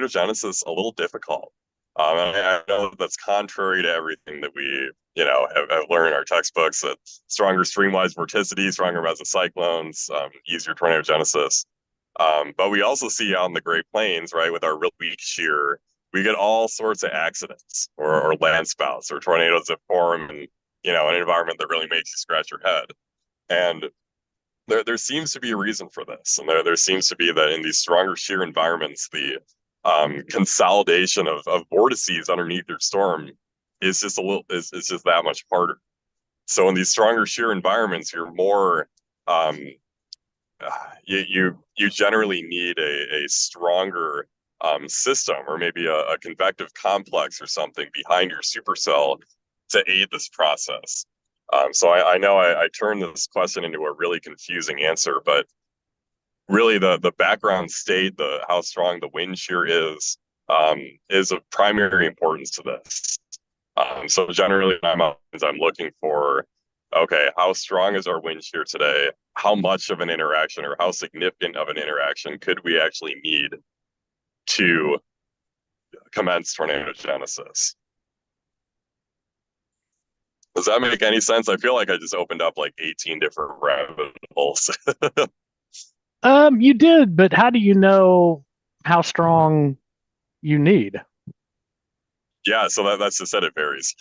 genesis a little difficult. And I know that's contrary to everything that we, have learned in our textbooks, that stronger streamwise vorticity, stronger mesocyclones, easier tornado genesis. But we also see out in the Great Plains, right, with our real weak shear, we get all sorts of accidents or land spouts or tornadoes that form in, an environment that really makes you scratch your head. And there seems to be a reason for this. And there seems to be that in these stronger shear environments, the consolidation of vortices underneath your storm is just is just that much harder. So in these stronger shear environments, you're more you generally need a stronger system, or maybe a convective complex or something behind your supercell to aid this process. So I know I turned this question into a really confusing answer, but really the background state, how strong the wind shear is of primary importance to this. So generally, I'm looking for, okay, how strong is our wind shear today? How much of an interaction, or how significant of an interaction could we actually need to commence tornado genesis? Does that make any sense? I feel like I just opened up like 18 different rabbit holes. You did, but how do you know how strong you need? Yeah, so that's just it varies.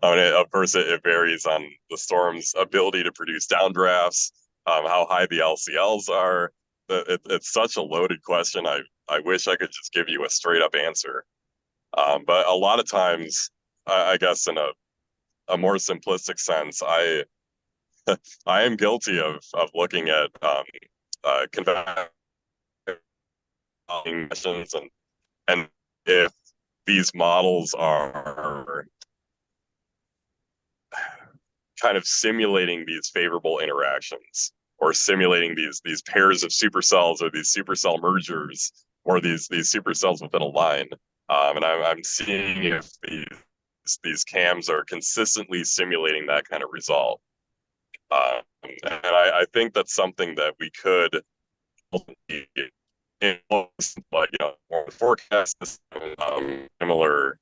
I mean, of course, it varies on the storm's ability to produce downdrafts, how high the LCLs are. It's such a loaded question. I wish I could just give you a straight up answer. But a lot of times, I guess in a more simplistic sense, I am guilty of looking at conventional missions, and if these models are kind of simulating these favorable interactions, or simulating these pairs of supercells, or these supercell mergers, or these supercells within a line. And I'm seeing if these cams are consistently simulating that kind of result. And I think that's something that we could, like, forecast similar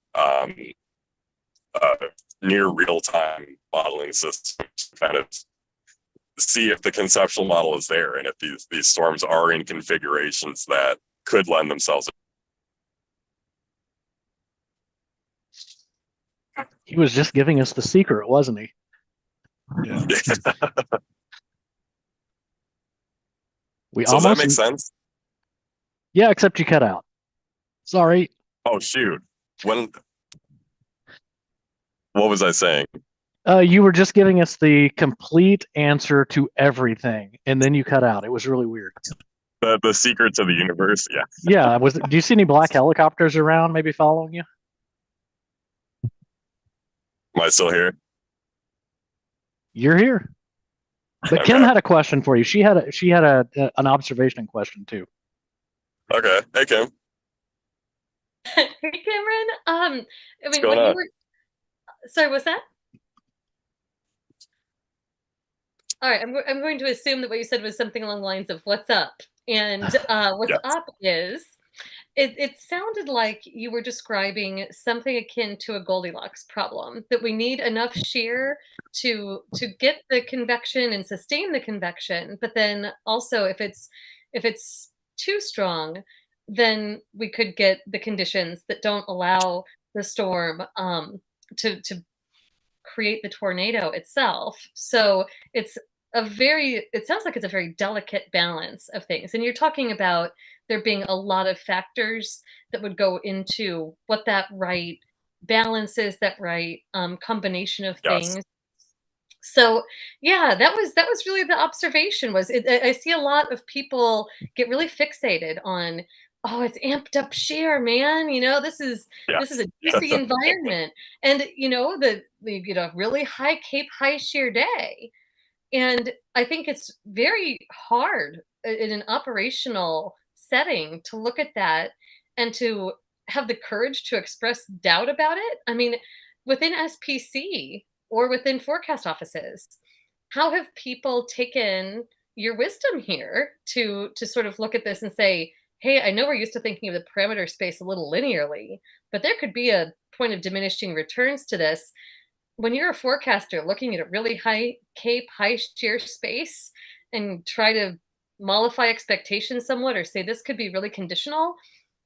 near real-time modeling systems to kind of see if the conceptual model is there, and if these storms are in configurations that could lend themselves. He was just giving us the secret, wasn't he? Yeah. We So almost, does that make sense? Yeah, except you cut out. Sorry. Oh shoot! What was I saying? You were just giving us the complete answer to everything, and then you cut out. It was really weird. The secret to the universe. Yeah. Yeah. Do you see any black helicopters around, maybe following you? Am I still here? You're here. But Okay. Kim had a question for you. She had an observation question too. Okay. Hey, Kim. Hey, Cameron. I mean, What's going on? Sorry, what's that? All right, I'm going to assume that what you said was something along the lines of "What's up?" And what's Yes. up is, it sounded like you were describing something akin to a Goldilocks problem, that we need enough shear to get the convection and sustain the convection, but then also if it's too strong, then we could get the conditions that don't allow the storm to create the tornado itself. So it sounds like it's a very delicate balance of things. And you're talking about there being a lot of factors that would go into what that right balance is, that right combination of Yes. things. So yeah, that was really the observation. I see a lot of people get really fixated on, oh, it's amped up shear, man. This is a juicy environment, and the really high Cape high shear day. And I think it's very hard in an operational setting to look at that and to have the courage to express doubt about it. I mean, within SPC or within forecast offices, how have people taken your wisdom here to sort of look at this and say, hey, I know we're used to thinking of the parameter space a little linearly, but there could be a point of diminishing returns to this. When you're a forecaster looking at a really high CAPE, high shear space, and try to mollify expectations somewhat or say this could be really conditional,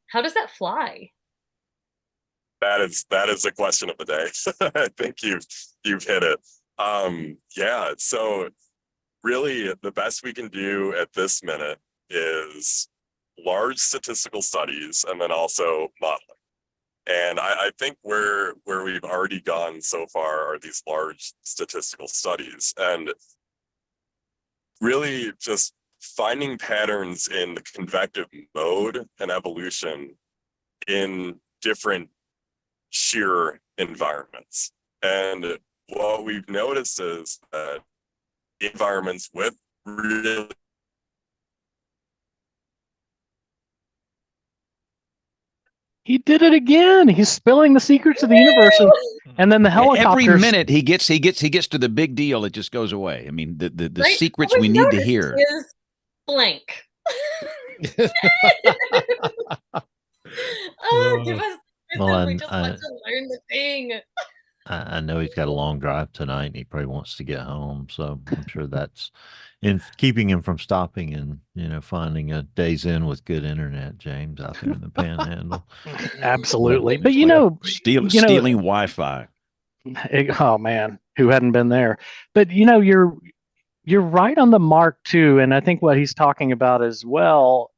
how does that fly? That is the question of the day. I think you've hit it. Yeah, so really the best we can do at this minute is large statistical studies and then also modeling. And I think where we've already gone so far are these large statistical studies, and really just finding patterns in the convective mode and evolution in different shear environments. And what we've noticed is that environments with really He did it again. He's spilling the secrets of the universe, and then the helicopters. Every minute he gets to the big deal, it just goes away. I mean, the Right? secrets What we we've need to noticed hear. is blank. Give us wisdom. We just want to learn the thing. I know he's got a long drive tonight, and he probably wants to get home. So I'm sure that's in keeping him from stopping and finding a day's in with good internet, James, out there in the Panhandle. Absolutely, but stealing Wi-Fi. Oh man, who hadn't been there? But you're right on the mark too, and I think what he's talking about as well.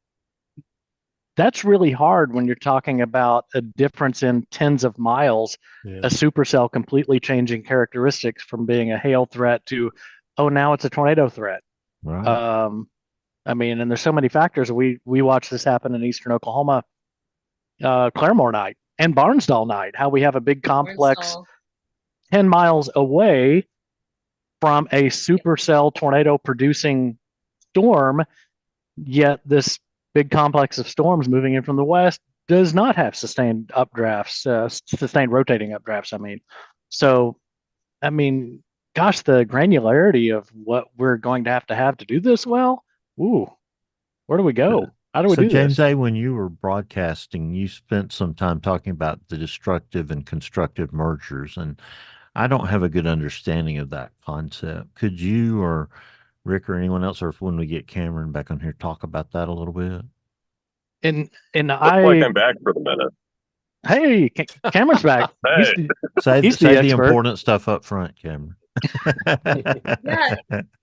That's really hard when you're talking about a difference in tens of miles, a supercell completely changing characteristics from being a hail threat to, now it's a tornado threat. Right. I mean, and there's so many factors. We watched this happen in eastern Oklahoma, Claremore night and Barnsdall night, how we have a big complex 10 miles away from a supercell tornado producing storm, yet this big complex of storms moving in from the west does not have sustained updrafts, sustained rotating updrafts. So, gosh, the granularity of what we're going to have to do this well. Ooh, where do we go? How do we do this? So, James A., when you were broadcasting, you spent some time talking about the destructive and constructive mergers, and I don't have a good understanding of that concept. Could you or Rick or anyone else, or if when we get Cameron back on here, talk about that a little bit? Looks like I'm back for the minute. Hey, Cameron's back. Hey. Say the important stuff up front, Cameron. Yeah,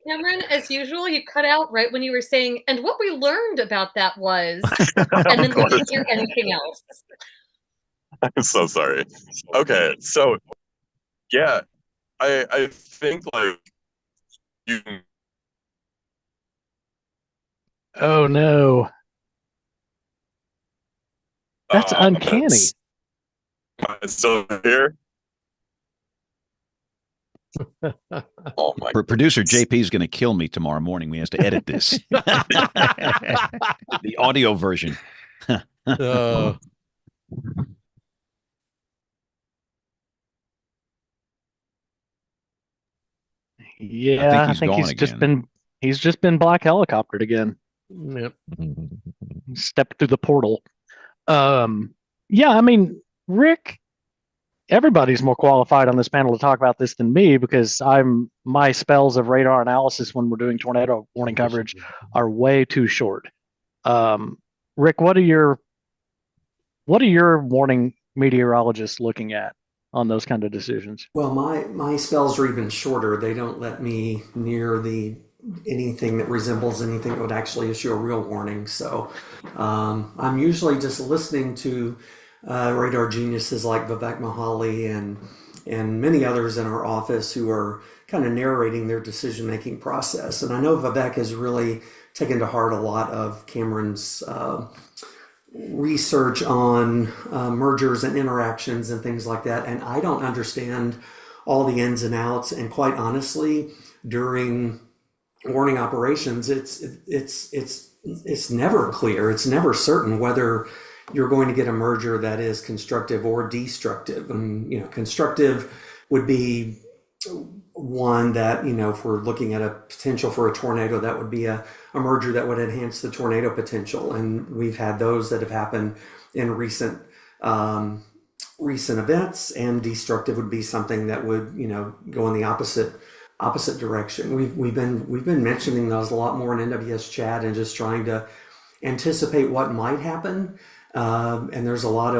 Cameron, as usual, you cut out right when you were saying, and what we learned about that was, and then we didn't hear anything else. I'm so sorry. Okay, so yeah, I think like you. Oh no. That's uncanny. Am I still here? Oh my! Producer JP is going to kill me tomorrow morning. We have to edit this. The audio version. Yeah, I think he's just been black helicoptered again. Yep. Stepped through the portal. Rick, everybody's more qualified on this panel to talk about this than me because my spells of radar analysis when we're doing tornado warning coverage are way too short. Rick, what are your warning meteorologists looking at on those kind of decisions? Well, my spells are even shorter. They don't let me near anything that resembles anything that would actually issue a real warning. So I'm usually just listening to radar geniuses like Vivek Mahali and many others in our office who are kind of narrating their decision-making process. And I know Vivek has really taken to heart a lot of Cameron's research on mergers and interactions and things like that. And I don't understand all the ins and outs. And quite honestly, during warning operations, it's never clear. It's never certain whether you're going to get a merger that is constructive or destructive. And constructive would be one that, if we're looking at a potential for a tornado, that would be a merger that would enhance the tornado potential. And we've had those that have happened in recent events, and destructive would be something that would, go in the opposite direction. We've been mentioning those a lot more in NWS chat and just trying to anticipate what might happen. And there's a lot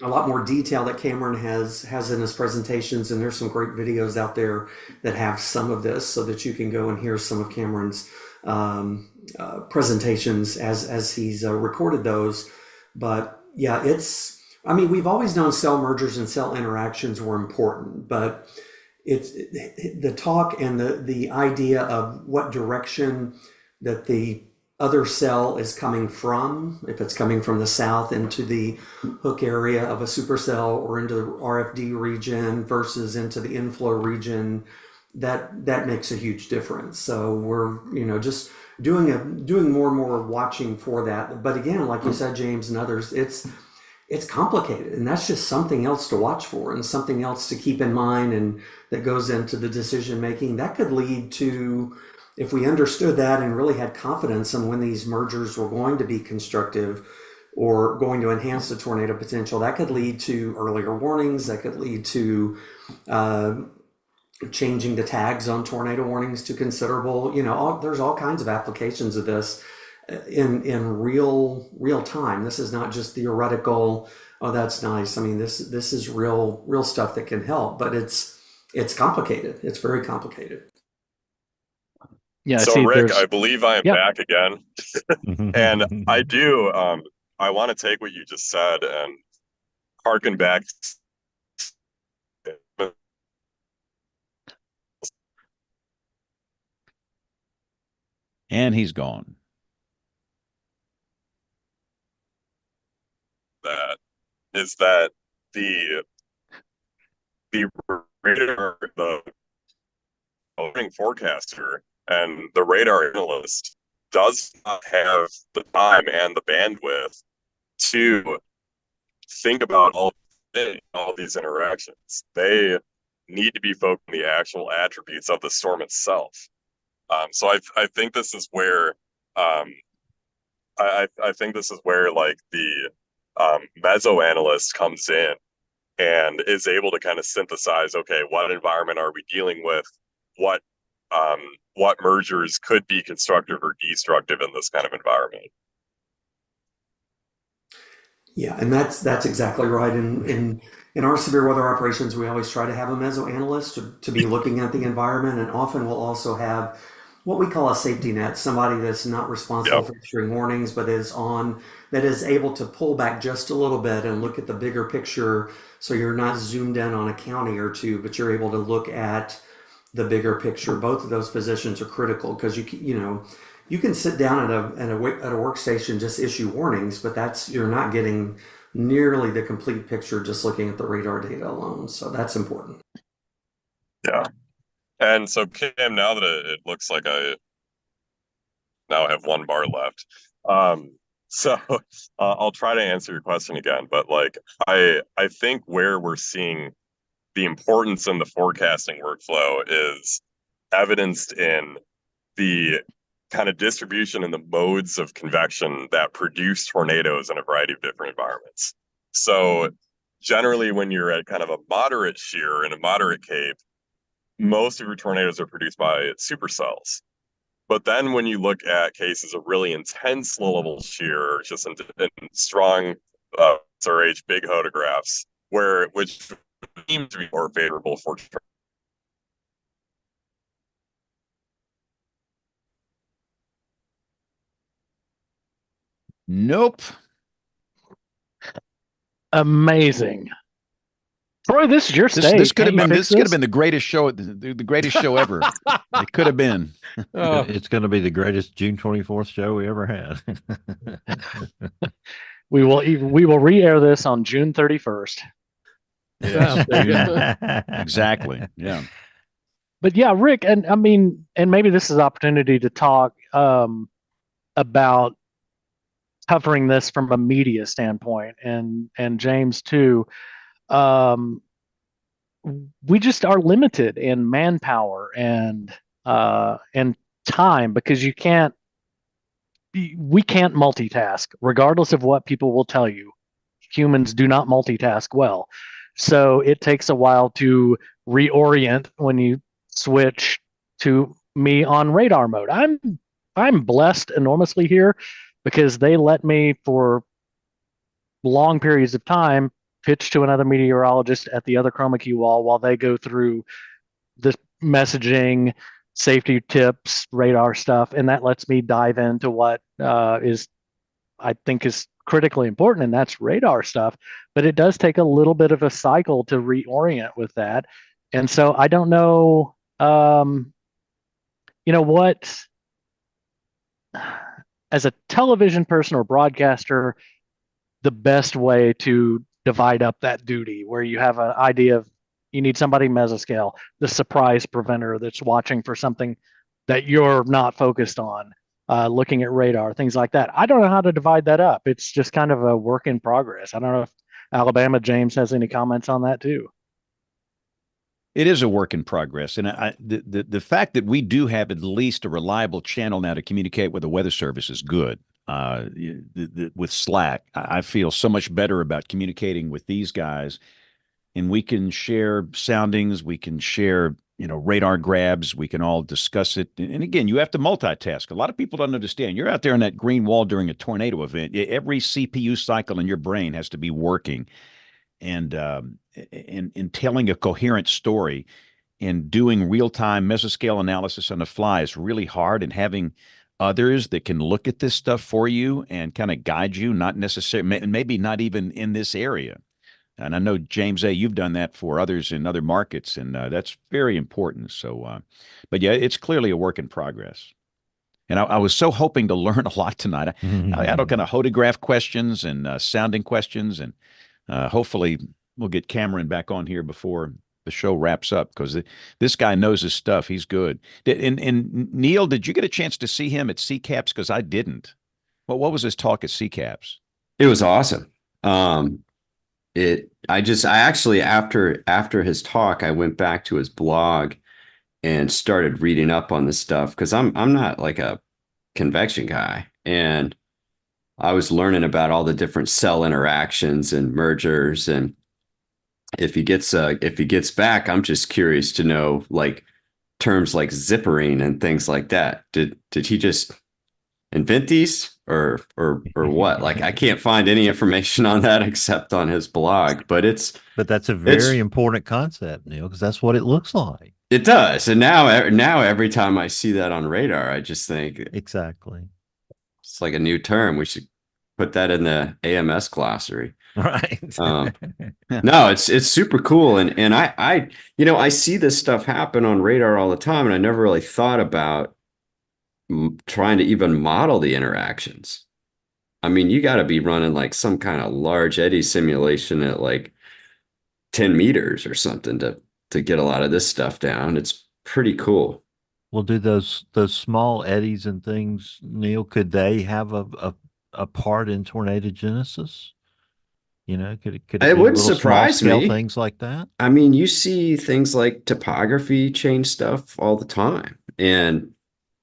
more detail that Cameron has in his presentations, and there's some great videos out there that have some of this, so that you can go and hear some of Cameron's presentations as he's recorded those. But yeah, we've always known cell mergers and cell interactions were important, but it's the talk and the idea of what direction that the other cell is coming from, if it's coming from the south into the hook area of a supercell or into the RFD region versus into the inflow region, that makes a huge difference. So we're just doing more and more watching for that. But again, like you said, James and others, it's complicated, and that's just something else to watch for and something else to keep in mind, and that goes into the decision making. That could lead to, if we understood that and really had confidence in when these mergers were going to be constructive or going to enhance the tornado potential, that could lead to earlier warnings. That could lead to changing the tags on tornado warnings to considerable. There's all kinds of applications of this in real time. This is not just theoretical. Oh, that's nice. I mean, this is real stuff that can help, but it's complicated. It's very complicated. Yeah. So Rick, I believe I am back again. And I do, I want to take what you just said and harken back. And he's gone. That is that the radar, the forecaster and the radar analyst does not have the time and the bandwidth to think about all these interactions. They need to be focused on the actual attributes of the storm itself. So I think this is where I think this is where like the meso analyst comes in and is able to kind of synthesize, okay, what environment are we dealing with? What mergers could be constructive or destructive in this kind of environment? Yeah, and that's exactly right. In our severe weather operations, we always try to have a meso analyst to be looking at the environment, and often we'll also have what we call a safety net, somebody that's not responsible for issuing warnings, but that is able to pull back just a little bit and look at the bigger picture. So you're not zoomed in on a county or two, but you're able to look at the bigger picture. Both of those positions are critical, because you can sit down at a workstation, just issue warnings, but you're not getting nearly the complete picture just looking at the radar data alone. So that's important. Yeah. And so, Kim, now that it looks like I now have one bar left, so I'll try to answer your question again. But like, I think where we're seeing the importance in the forecasting workflow is evidenced in the kind of distribution and the modes of convection that produce tornadoes in a variety of different environments. So generally, when you're at kind of a moderate shear and a moderate cape, most of your tornadoes are produced by supercells. But then when you look at cases of really intense low-level shear, just in strong SRH big photographs, which seem to be more favorable for Nope. Amazing. Troy, this is your stage. This could have been the greatest show, the greatest show ever. It could have been. It's going to be the greatest June 24th show we ever had. We will re-air this on June 31st. Yeah, exactly. Yeah. But yeah, Rick, and I mean, and maybe this is an opportunity to talk about covering this from a media standpoint, and James too. we just are limited in manpower and time, because we can't multitask, regardless of what people will tell you. Humans do not multitask well. So it takes a while to reorient when you switch to me on radar mode. I'm blessed enormously here because they let me, for long periods of time, pitch to another meteorologist at the other chroma key wall while they go through the messaging, safety tips, radar stuff, and that lets me dive into what I think is critically important, and that's radar stuff. But it does take a little bit of a cycle to reorient with that, and so I don't know, what, as a television person or broadcaster, the best way to divide up that duty, where you have an idea of, you need somebody mesoscale, the surprise preventer that's watching for something that you're not focused on, looking at radar, things like that. I don't know how to divide that up. It's just kind of a work in progress. I don't know if Alabama James has any comments on that too. It is a work in progress, and the fact that we do have at least a reliable channel now to communicate with the Weather Service is good. With Slack, I feel so much better about communicating with these guys, and we can share soundings, we can share radar grabs, we can all discuss it. And again, you have to multitask. A lot of people don't understand. You're out there on that green wall during a tornado event. Every CPU cycle in your brain has to be working, and in telling a coherent story and doing real-time mesoscale analysis on the fly is really hard, and having others that can look at this stuff for you and kind of guide you, not necessarily, maybe not even in this area. And I know, James A., you've done that for others in other markets, and that's very important. So, but yeah, it's clearly a work in progress. And I was so hoping to learn a lot tonight. I had all kind of hodograph questions and sounding questions, and hopefully we'll get Cameron back on here before the show wraps up, because this guy knows his stuff. He's good. And Neil, did you get a chance to see him at CCAPS? Because I didn't. Well, what was his talk at CCAPS? It was awesome. I actually, after his talk, I went back to his blog and started reading up on this stuff, because I'm not like a convection guy, and I was learning about all the different cell interactions and mergers. And if he gets back, I'm just curious to know, like, terms like zippering and things like that. Did he just invent these, or what? Like, I can't find any information on that except on his blog. But that's a very important concept, Neil, because that's what it looks like. It does. And now every time I see that on radar, I just think exactly. It's like a new term. We should put that in the AMS glossary. Right. No, it's super cool. And I see this stuff happen on radar all the time, and I never really thought about trying to even model the interactions. I mean, you got to be running like some kind of large eddy simulation at like 10 meters or something to get a lot of this stuff down. It's pretty cool. Well, do those small eddies and things, Neil, could they have a part in tornadogenesis? Could it would surprise me, things like that? I mean, you see things like topography change stuff all the time. And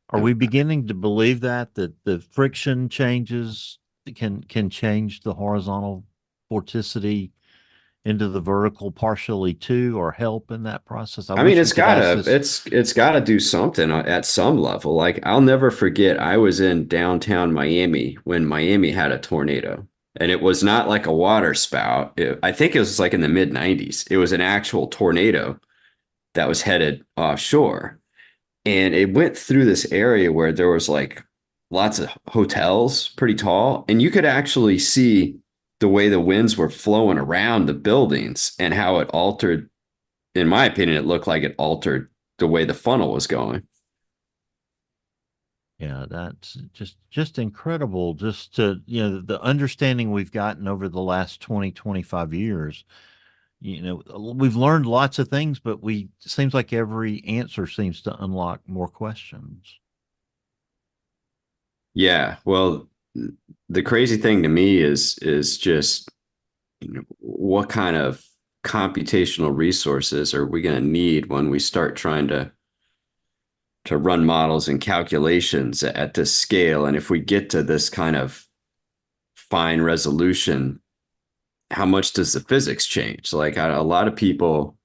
are we beginning to believe that the friction changes can change the horizontal vorticity into the vertical partially too, or help in that process? I mean, it's gotta do something at some level. Like, I'll never forget, I was in downtown Miami when Miami had a tornado, and it was not like a water spout. I think it was like in the mid-90s. It was an actual tornado that was headed offshore, and it went through this area where there was like lots of hotels, pretty tall, and you could actually see the way the winds were flowing around the buildings and how it altered. In my opinion, it looked like it altered the way the funnel was going. Yeah, that's just incredible. Just to, the understanding we've gotten over the last 20, 25 years, we've learned lots of things, but it seems like every answer seems to unlock more questions. Yeah, well, the crazy thing to me is just, what kind of computational resources are we going to need when we start trying to run models and calculations at this scale? And if we get to this kind of fine resolution, how much does the physics change? Like a lot of people,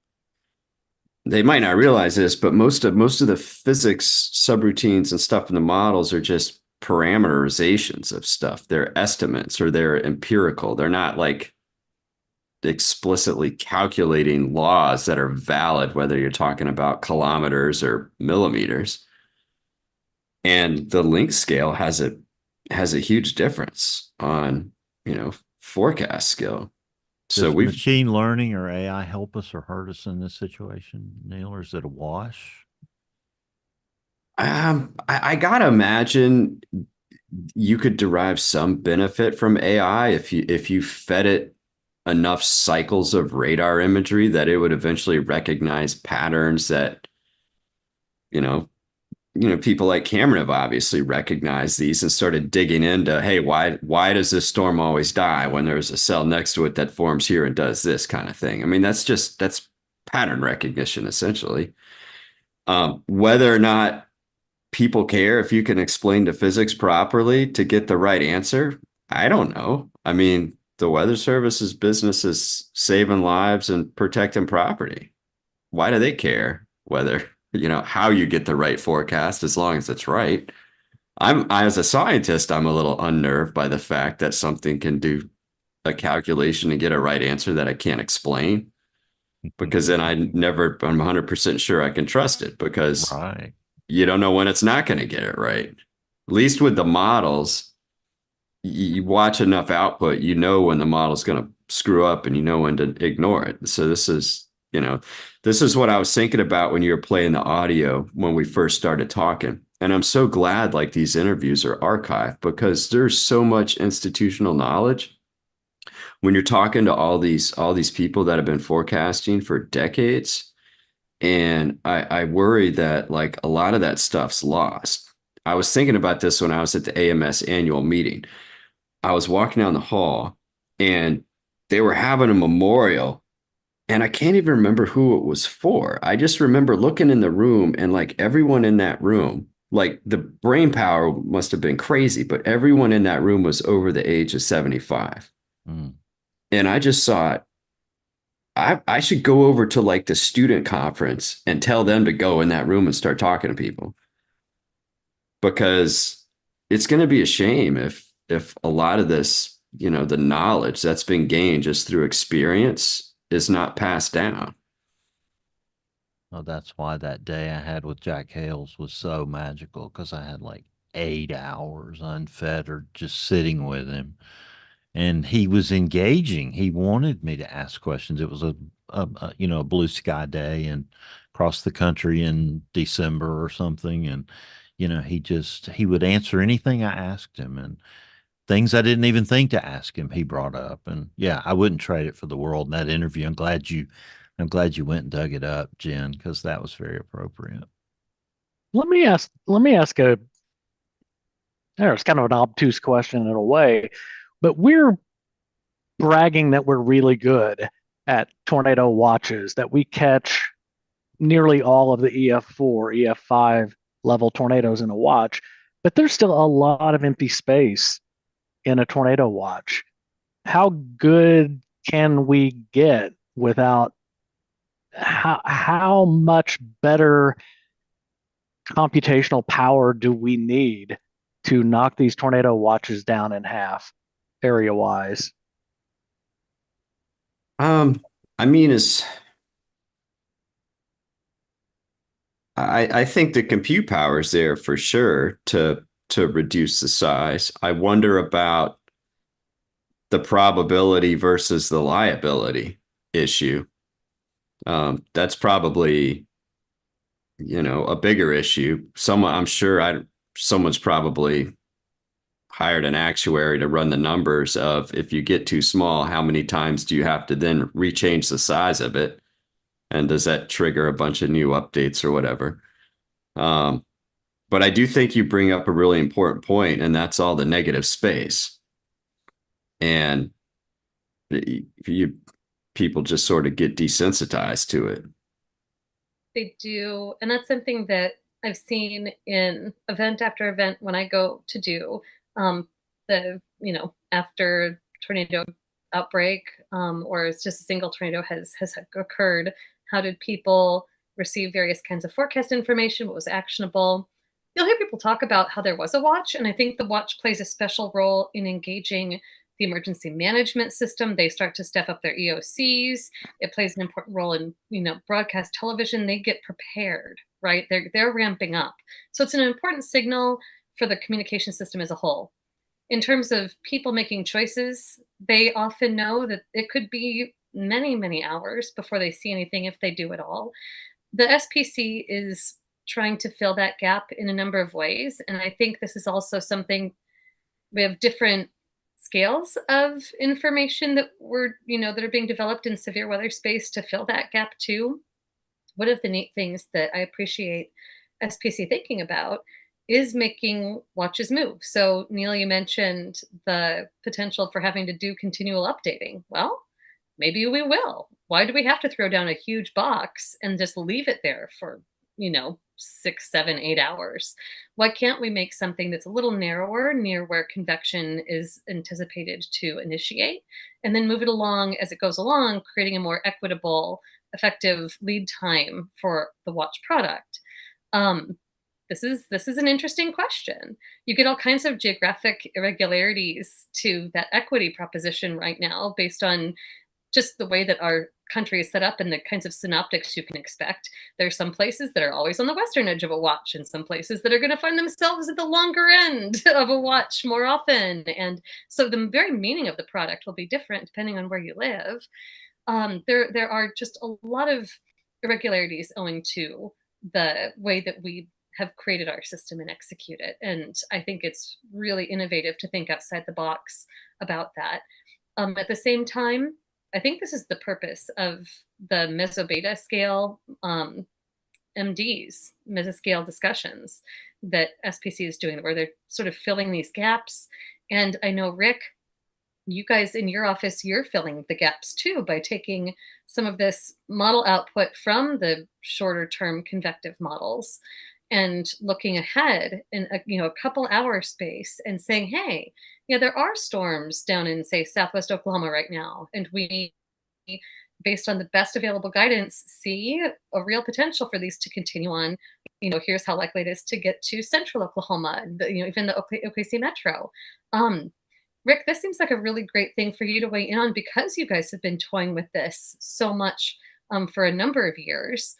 they might not realize this, but most of the physics subroutines and stuff in the models are just parameterizations of stuff. They're estimates or they're empirical. They're not like explicitly calculating laws that are valid, whether you're talking about kilometers or millimeters. And the length scale has a huge difference on, forecast skill. So Does we've machine learning or AI help us or hurt us in this situation, Neil, or is it a wash? I gotta imagine you could derive some benefit from AI if you fed it enough cycles of radar imagery that it would eventually recognize patterns that, people like Cameron have obviously recognized these and started digging into, hey, why does this storm always die when there's a cell next to it that forms here and does this kind of thing? I mean, that's pattern recognition essentially. Whether or not people care if you can explain the physics properly to get the right answer, I don't know. I mean, the Weather Service's business is saving lives and protecting property. Why do they care whether, how you get the right forecast as long as it's right? As a scientist, I'm a little unnerved by the fact that something can do a calculation and get a right answer that I can't explain, because then I'm 100% sure I can trust it, because Right. you don't know when it's not going to get it right. At least with the models, you watch enough output, when the model's going to screw up and when to ignore it. So this is what I was thinking about when you were playing the audio when we first started talking. And I'm so glad like these interviews are archived, because there's so much institutional knowledge when you're talking to all these people that have been forecasting for decades. And I worry that like a lot of that stuff's lost. I was thinking about this when I was at the AMS annual meeting. I was walking down the hall and they were having a memorial, and I can't even remember who it was for. I just remember looking in the room and like everyone in that room, like the brain power must have been crazy, but everyone in that room was over the age of 75. Mm. And I just thought, I should go over to like the student conference and tell them to go in that room and start talking to people, because it's going to be a shame if a lot of this, the knowledge that's been gained just through experience is not passed down. Well, that's why that day I had with Jack Hales was so magical, because I had like 8 hours unfettered just sitting with him. And he was engaging. He wanted me to ask questions. It was a blue sky day and across the country in December or something. And, he would answer anything I asked him, and things I didn't even think to ask him, he brought up. And yeah, I wouldn't trade it for the world in that interview. I'm glad you went and dug it up, Jen, because that was very appropriate. Let me ask there's kind of an obtuse question in a way, but we're bragging that we're really good at tornado watches, that we catch nearly all of the EF4, EF5 level tornadoes in a watch, but there's still a lot of empty space in a tornado watch. How good can we get without how much better computational power do we need to knock these tornado watches down in half area wise? I mean, I think the compute power is there for sure to reduce the size. I wonder about the probability versus the liability issue. That's probably, a bigger issue. I'm sure someone's probably hired an actuary to run the numbers of, if you get too small, how many times do you have to then rechange the size of it? And does that trigger a bunch of new updates or whatever? But I do think you bring up a really important point, and that's all the negative space. And people just sort of get desensitized to it. They do. And that's something that I've seen in event after event when I go to do after tornado outbreak, or it's just a single tornado has occurred. How did people receive various kinds of forecast information? What was actionable? You'll hear people talk about how there was a watch, and I think the watch plays a special role in engaging the emergency management system. They start to step up their EOCs. It plays an important role in, broadcast television. They get prepared, right? They're ramping up. So it's an important signal for the communication system as a whole. In terms of people making choices, they often know that it could be many, many hours before they see anything, if they do at all. The SPC is trying to fill that gap in a number of ways. And I think this is also something, we have different scales of information that that are being developed in severe weather space to fill that gap too. One of the neat things that I appreciate SPC thinking about is making watches move. So Neil, you mentioned the potential for having to do continual updating. Well, maybe we will. Why do we have to throw down a huge box and just leave it there for, 6, 7, 8 hours? Why can't we make something that's a little narrower near where convection is anticipated to initiate, and then move it along as it goes along, creating a more equitable, effective lead time for the watch product? This is an interesting question. You get all kinds of geographic irregularities to that equity proposition right now based on just the way that our country is set up and the kinds of synoptics you can expect. There are some places that are always on the western edge of a watch, and some places that are going to find themselves at the longer end of a watch more often. And so the very meaning of the product will be different depending on where you live. There are just a lot of irregularities owing to the way that we have created our system and execute it. And I think it's really innovative to think outside the box about that. At the same time, I think this is the purpose of the mesobeta scale MDs, mesoscale discussions that SPC is doing, where they're sort of filling these gaps. And I know, Rick, you guys in your office, you're filling the gaps too by taking some of this model output from the shorter term convective models and looking ahead in a couple hour space and saying, hey, there are storms down in, say, Southwest Oklahoma right now, and we, based on the best available guidance, see a real potential for these to continue on. Here's how likely it is to get to Central Oklahoma, even the OKC Metro. Rick, this seems like a really great thing for you to weigh in on, because you guys have been toying with this so much for a number of years.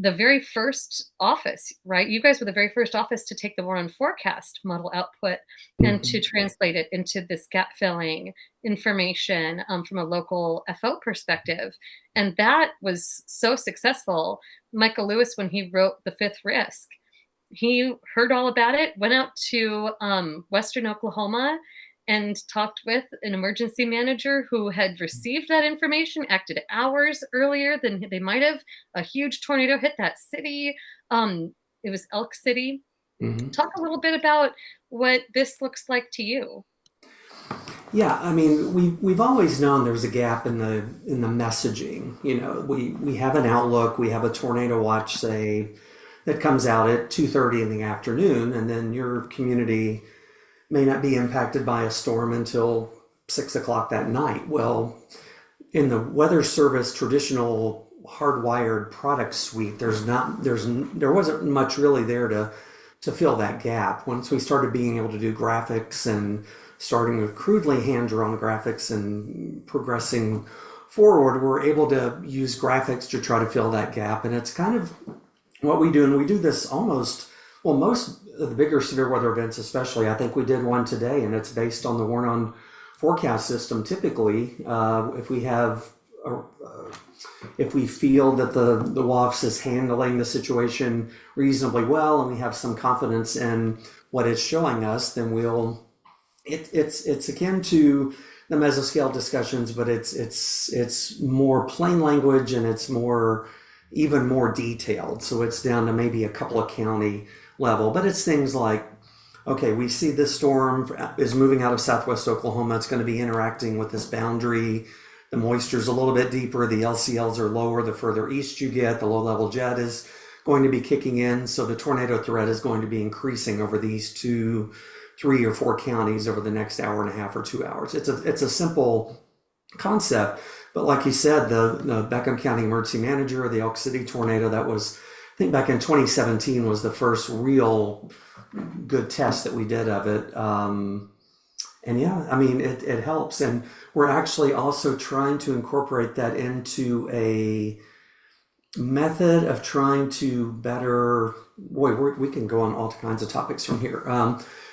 The very first office, right? You guys were the very first office to take the war on forecast model output and to translate it into this gap filling information from a local FO perspective. And that was so successful. Michael Lewis, when he wrote The Fifth Risk, he heard all about it, went out to Western Oklahoma and talked with an emergency manager who had received that information, acted hours earlier than they might have. A huge tornado hit that city. It was Elk City. Mm-hmm. Talk a little bit about what this looks like to you. Yeah, I mean, we've always known there's a gap in the messaging. We have an outlook, we have a tornado watch, say, that comes out at 2:30 in the afternoon, and then your community may not be impacted by a storm until 6 o'clock that night. Well, in the Weather Service traditional hardwired product suite, there wasn't much really there to fill that gap. Once we started being able to do graphics and starting with crudely hand-drawn graphics and progressing forward, we're able to use graphics to try to fill that gap. And it's kind of what we do. And we do this most of the bigger severe weather events, especially. I think we did one today, and it's based on the Warn-On forecast system. Typically, if we feel that the WAFS is handling the situation reasonably well, and we have some confidence in what it's showing us, then it's akin to the mesoscale discussions, but it's more plain language, and it's even more detailed. So it's down to maybe a couple of county level, but it's things like, okay, we see this storm is moving out of Southwest Oklahoma. It's going to be interacting with this boundary the moisture's a little bit deeper, the LCLs are lower. The further east you get, the low-level jet is going to be kicking in. So the tornado threat is going to be increasing over these 2, 3, or 4 counties over the next hour and a half or 2 hours. It's a simple concept, but like you said, the Beckham County Emergency Manager, the Elk City tornado, that was, I think back in 2017 was the first real good test that we did of it. And yeah, I mean, it helps. And we're actually also trying to incorporate that into a method of trying to better, we can go on all kinds of topics from here.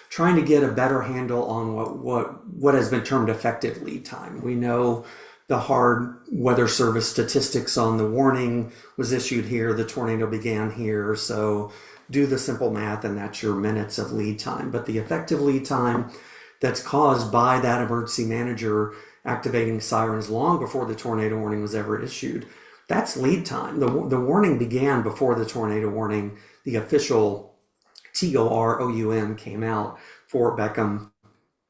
Trying to get a better handle on what has been termed effective lead time. We know the hard weather service statistics on the warning was issued here, the tornado began here, so do the simple math and that's your minutes of lead time. But the effective lead time that's caused by that emergency manager activating sirens long before the tornado warning was ever issued, that's lead time. The warning began before the tornado warning, the official TOROUM came out for Beckham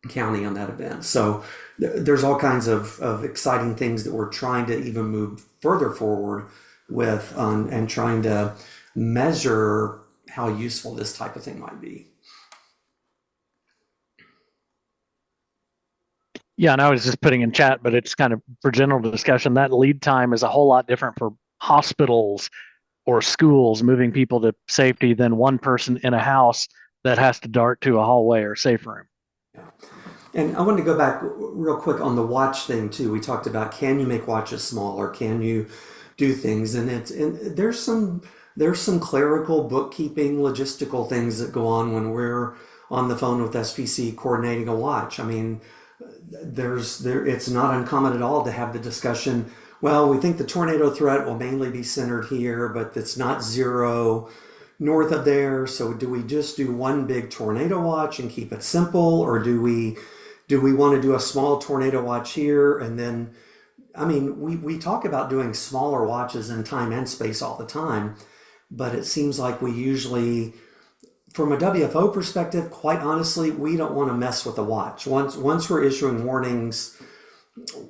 County on that event. So there's all kinds of exciting things that we're trying to even move further forward with and trying to measure how useful this type of thing might be. Yeah, and I was just putting in chat, but it's kind of for general discussion. That lead time is a whole lot different for hospitals or schools moving people to safety than one person in a house that has to dart to a hallway or safe room. Yeah. And I wanted to go back real quick on the watch thing too. We talked about, can you make watches smaller? Can you do things? And there's some clerical, bookkeeping, logistical things that go on when we're on the phone with SPC coordinating a watch. I mean, it's not uncommon at all to have the discussion, well, we think the tornado threat will mainly be centered here, but it's not zero north of there. So do we just do one big tornado watch and keep it simple? Or do we want to do a small tornado watch here? And then, I mean, we talk about doing smaller watches in time and space all the time, but it seems like we usually, from a WFO perspective, quite honestly, we don't want to mess with the watch. Once we're issuing warnings,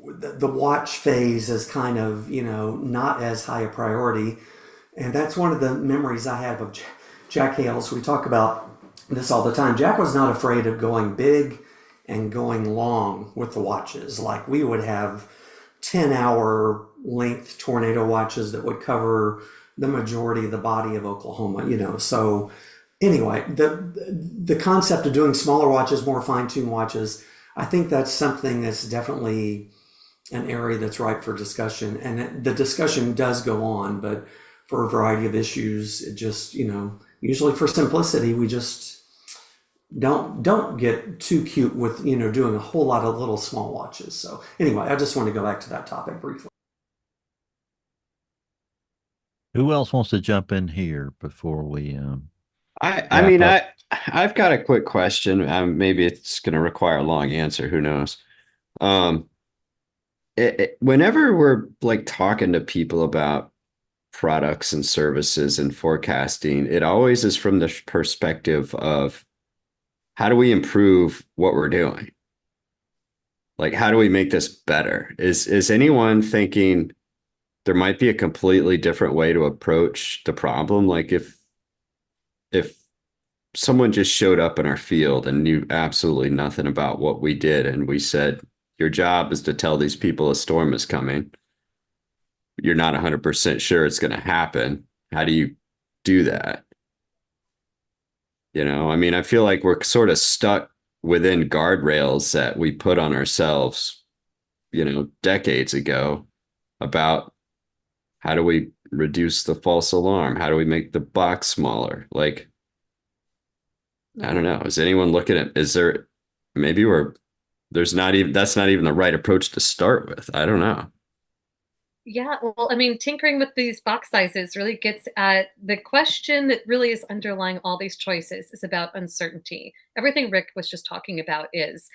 the watch phase is kind of, not as high a priority. And that's one of the memories I have of Jack Hales. We talk about this all the time. Jack was not afraid of going big and going long with the watches. Like, we would have 10-hour length tornado watches that would cover the majority of the body of Oklahoma, So anyway, the concept of doing smaller watches, more fine-tuned watches, I think that's something that's definitely an area that's ripe for discussion. And the discussion does go on, but for a variety of issues, it just, usually for simplicity, we just don't get too cute with, doing a whole lot of little small watches. So anyway, I just want to go back to that topic briefly. Who else wants to jump in here before we I've got a quick question. Maybe it's going to require a long answer. Who knows? Whenever we're like talking to people about products and services and forecasting, it always is from the perspective of, how do we improve what we're doing? Like, how do we make this better? Is anyone thinking there might be a completely different way to approach the problem? Like, if someone just showed up in our field and knew absolutely nothing about what we did, and we said, your job is to tell these people a storm is coming, you're not 100% sure it's going to happen. How do you do that? I mean, I feel like we're sort of stuck within guardrails that we put on ourselves, decades ago, about how do we reduce the false alarm? How do we make the box smaller? Like, I don't know. Is anyone looking at, that's not even the right approach to start with. I don't know. Yeah, well, I mean, tinkering with these box sizes really gets at the question that really is underlying all these choices is about uncertainty. Everything Rick was just talking about is,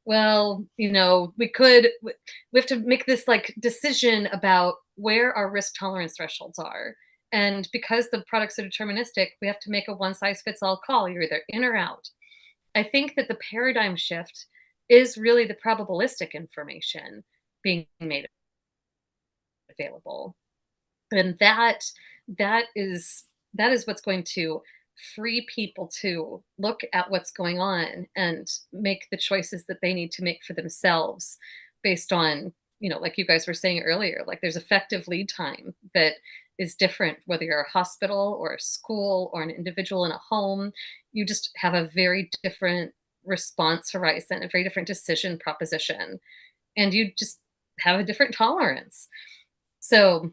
well, we have to make this like decision about where our risk tolerance thresholds are. And because the products are deterministic, we have to make a one size fits all call. You're either in or out. I think that the paradigm shift is really the probabilistic information being made available. And that is what's going to free people to look at what's going on and make the choices that they need to make for themselves based on, like you guys were saying earlier, like there's effective lead time that is different whether you're a hospital or a school or an individual in a home. You just have a very different response horizon, a very different decision proposition, and you just have a different tolerance. So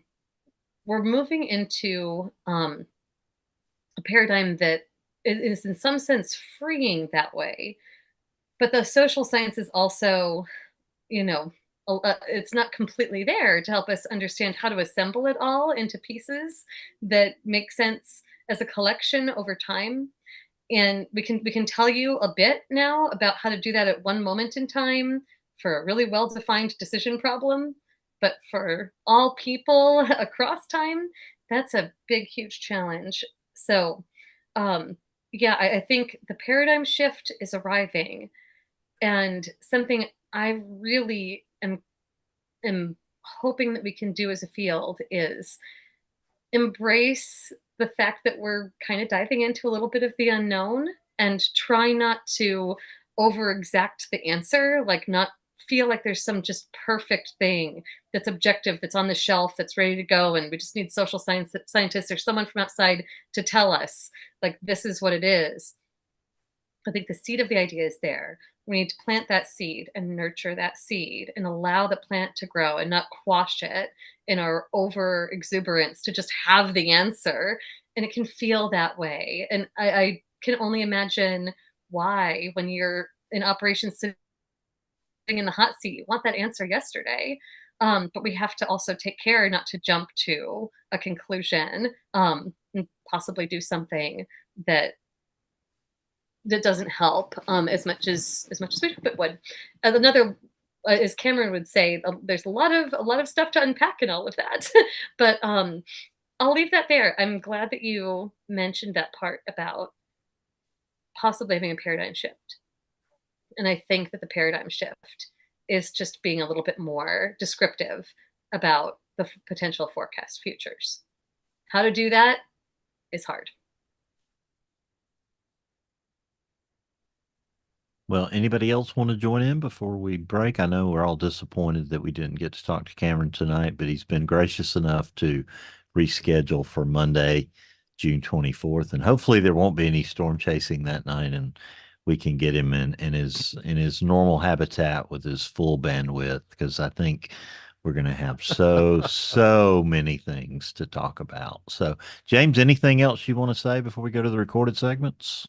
we're moving into a paradigm that is in some sense freeing that way. But the social sciences also, it's not completely there to help us understand how to assemble it all into pieces that make sense as a collection over time. And we can tell you a bit now about how to do that at one moment in time for a really well-defined decision problem. But for all people across time, that's a big, huge challenge. So, I think the paradigm shift is arriving, and something I really am hoping that we can do as a field is embrace the fact that we're kind of diving into a little bit of the unknown and try not to over exact the answer, like not feel like there's some just perfect thing that's objective, that's on the shelf, that's ready to go, and we just need social scientists or someone from outside to tell us, like, this is what it is. I think the seed of the idea is there. We need to plant that seed and nurture that seed and allow the plant to grow and not quash it in our over exuberance to just have the answer. And it can feel that way. And I can only imagine why, when you're in operations in the hot seat, you want that answer yesterday. But we have to also take care not to jump to a conclusion, and possibly do something that doesn't help as much as we hope it would. Another, as Cameron would say, there's a lot of stuff to unpack in all of that. But I'll leave that there. I'm glad that you mentioned that part about possibly having a paradigm shift. And I think that the paradigm shift is just being a little bit more descriptive about the potential forecast futures. How to do that is hard. Well, anybody else want to join in before we break? I know we're all disappointed that we didn't get to talk to Cameron tonight, but he's been gracious enough to reschedule for Monday, June 24th. And hopefully there won't be any storm chasing that night, and we can get him in his normal habitat with his full bandwidth, because I think we're going to have so many things to talk about. So, James, anything else you want to say before we go to the recorded segments?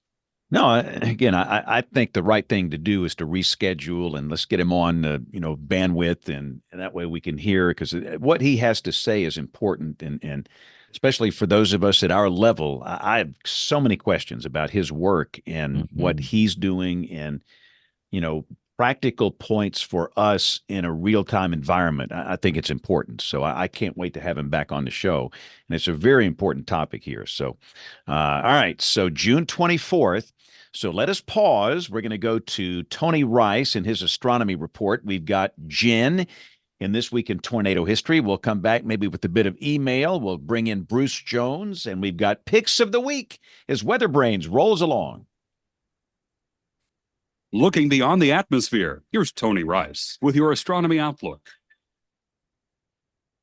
No, again, I think the right thing to do is to reschedule and let's get him on, bandwidth, and that way we can hear, because what he has to say is important, and especially for those of us at our level. I have so many questions about his work and what he's doing, and practical points for us in a real-time environment. I think it's important. So I can't wait to have him back on the show. And it's a very important topic here. So, all right. So June 24th. So let us pause. We're going to go to Tony Rice and his astronomy report. We've got Jen in This Week in Tornado History. We'll come back maybe with a bit of email. We'll bring in Bruce Jones, and we've got Picks of the Week as WeatherBrains rolls along. Looking beyond the atmosphere, here's Tony Rice with your astronomy outlook.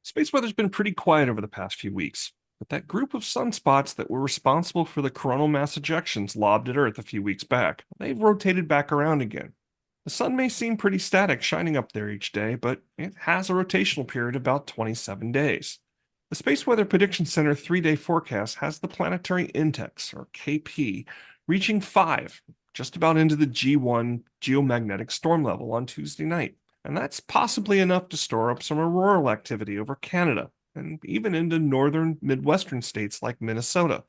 Space weather's been pretty quiet over the past few weeks, but that group of sunspots that were responsible for the coronal mass ejections lobbed at Earth a few weeks back, they've rotated back around again. The sun may seem pretty static shining up there each day, but it has a rotational period of about 27 days. The Space Weather Prediction Center 3-day forecast has the planetary index, or KP, reaching 5, just about into the G1 geomagnetic storm level on Tuesday night. And that's possibly enough to store up some auroral activity over Canada, and even into northern Midwestern states like Minnesota.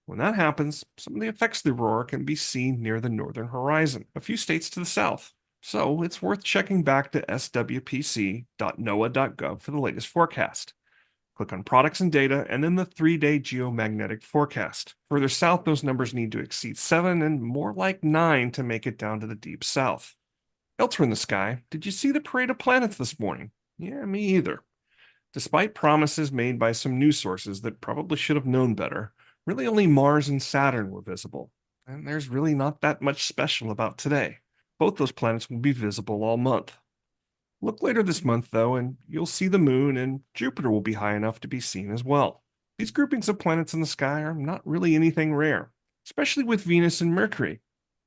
When that happens, some of the effects of the aurora can be seen near the northern horizon, a few states to the south. So it's worth checking back to swpc.noaa.gov for the latest forecast. Click on Products and Data, and then the 3-day geomagnetic forecast. Further south, those numbers need to exceed 7 and more like 9 to make it down to the deep south. Elsewhere in the sky, did you see the parade of planets this morning? Yeah, me either. Despite promises made by some news sources that probably should have known better, really only Mars and Saturn were visible. And there's really not that much special about today. Both those planets will be visible all month. Look later this month, though, and you'll see the moon, and Jupiter will be high enough to be seen as well. These groupings of planets in the sky are not really anything rare, especially with Venus and Mercury,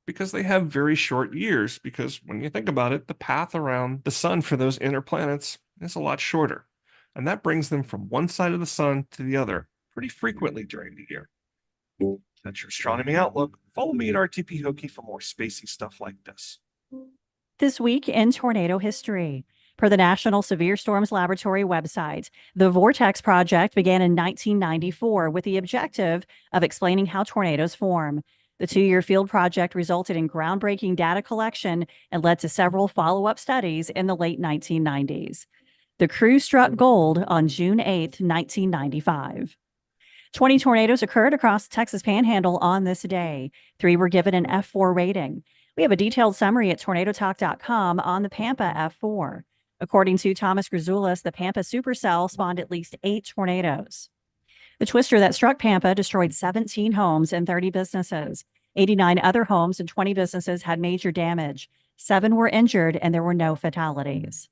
because they have very short years, because when you think about it, the path around the sun for those inner planets is a lot shorter, and that brings them from one side of the sun to the other pretty frequently during the year. That's your astronomy outlook. Follow me at RTP Hokey for more spacey stuff like this. This week in tornado history. Per the National Severe Storms Laboratory website, the Vortex Project began in 1994 with the objective of explaining how tornadoes form. The 2-year field project resulted in groundbreaking data collection and led to several follow-up studies in the late 1990s. The crew struck gold on June 8, 1995. 20 tornadoes occurred across the Texas Panhandle on this day. 3 were given an F4 rating. We have a detailed summary at tornadotalk.com on the Pampa F4. According to Thomas Grzoulis, the Pampa supercell spawned at least 8 tornadoes. The twister that struck Pampa destroyed 17 homes and 30 businesses. 89 other homes and 20 businesses had major damage. 7 were injured, and there were no fatalities.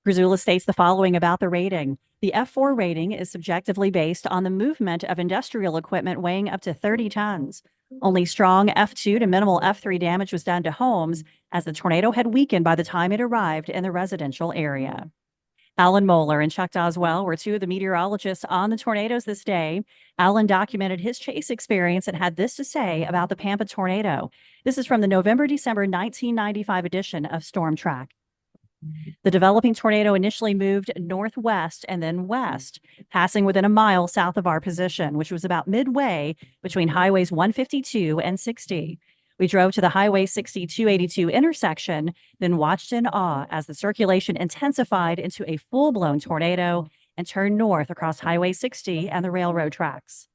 Grzoulis states the following about the rating. The F4 rating is subjectively based on the movement of industrial equipment weighing up to 30 tons. Only strong F2 to minimal F3 damage was done to homes, as the tornado had weakened by the time it arrived in the residential area. Alan Moeller and Chuck Doswell were 2 of the meteorologists on the tornadoes this day. Alan documented his chase experience and had this to say about the Pampa tornado. This is from the November-December 1995 edition of Storm Track. The developing tornado initially moved northwest and then west, passing within a mile south of our position, which was about midway between highways 152 and 60. We drove to the Highway 60-282 intersection, then watched in awe as the circulation intensified into a full-blown tornado and turned north across Highway 60 and the railroad tracks.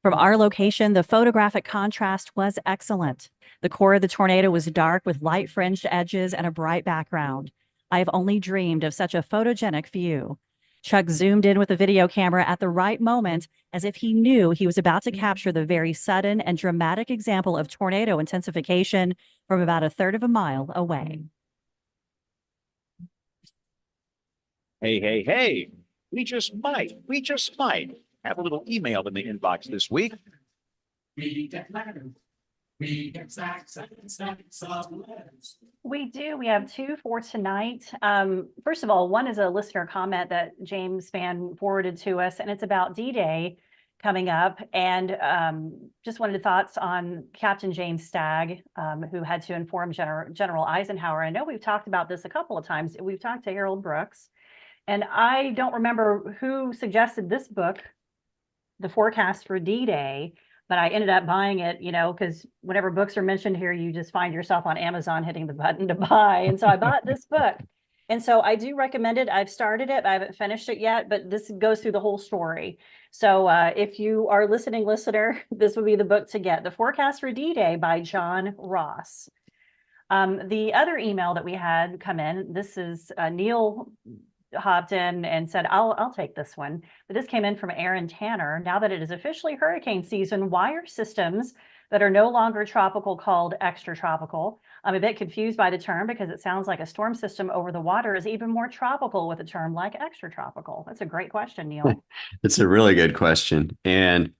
From our location, the photographic contrast was excellent. The core of the tornado was dark with light fringed edges and a bright background. I have only dreamed of such a photogenic view. Chuck zoomed in with the video camera at the right moment, as if he knew he was about to capture the very sudden and dramatic example of tornado intensification from about a third of a mile away. Hey. We just might have a little email in the inbox this week. We do. We have 2 for tonight. First of all, one is a listener comment that James Spann forwarded to us, and it's about D-Day coming up. And just wanted thoughts on Captain James Stagg, who had to inform General Eisenhower. I know we've talked about this a couple of times. We've talked to Harold Brooks, and I don't remember who suggested this book, The Forecast for D-Day, but I ended up buying it, because whenever books are mentioned here, you just find yourself on Amazon hitting the button to buy. And so I bought this book. And so I do recommend it. I've started it. I haven't finished it yet, but this goes through the whole story. So if you are a listening listener, this would be the book to get. The Forecast for D-Day by John Ross. The other email that we had come in, this is Neil hopped in and said, I'll take this one. But this came in from Aaron Tanner. Now that it is officially hurricane season, why are systems that are no longer tropical called extratropical? I'm a bit confused by the term because it sounds like a storm system over the water is even more tropical with a term like extratropical. That's a great question, Neil. It's a really good question. And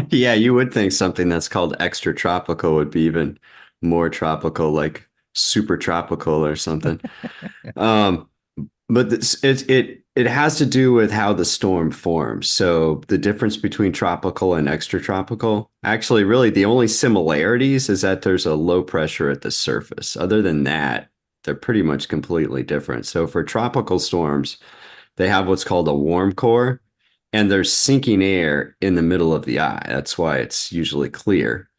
yeah, you would think something that's called extratropical would be even more tropical, like super tropical or something. But it has to do with how the storm forms. So the difference between tropical and extratropical, actually, really the only similarities is that there's a low pressure at the surface. Other than that, they're pretty much completely different. So for tropical storms, they have what's called a warm core, and there's sinking air in the middle of the eye. That's why it's usually clear.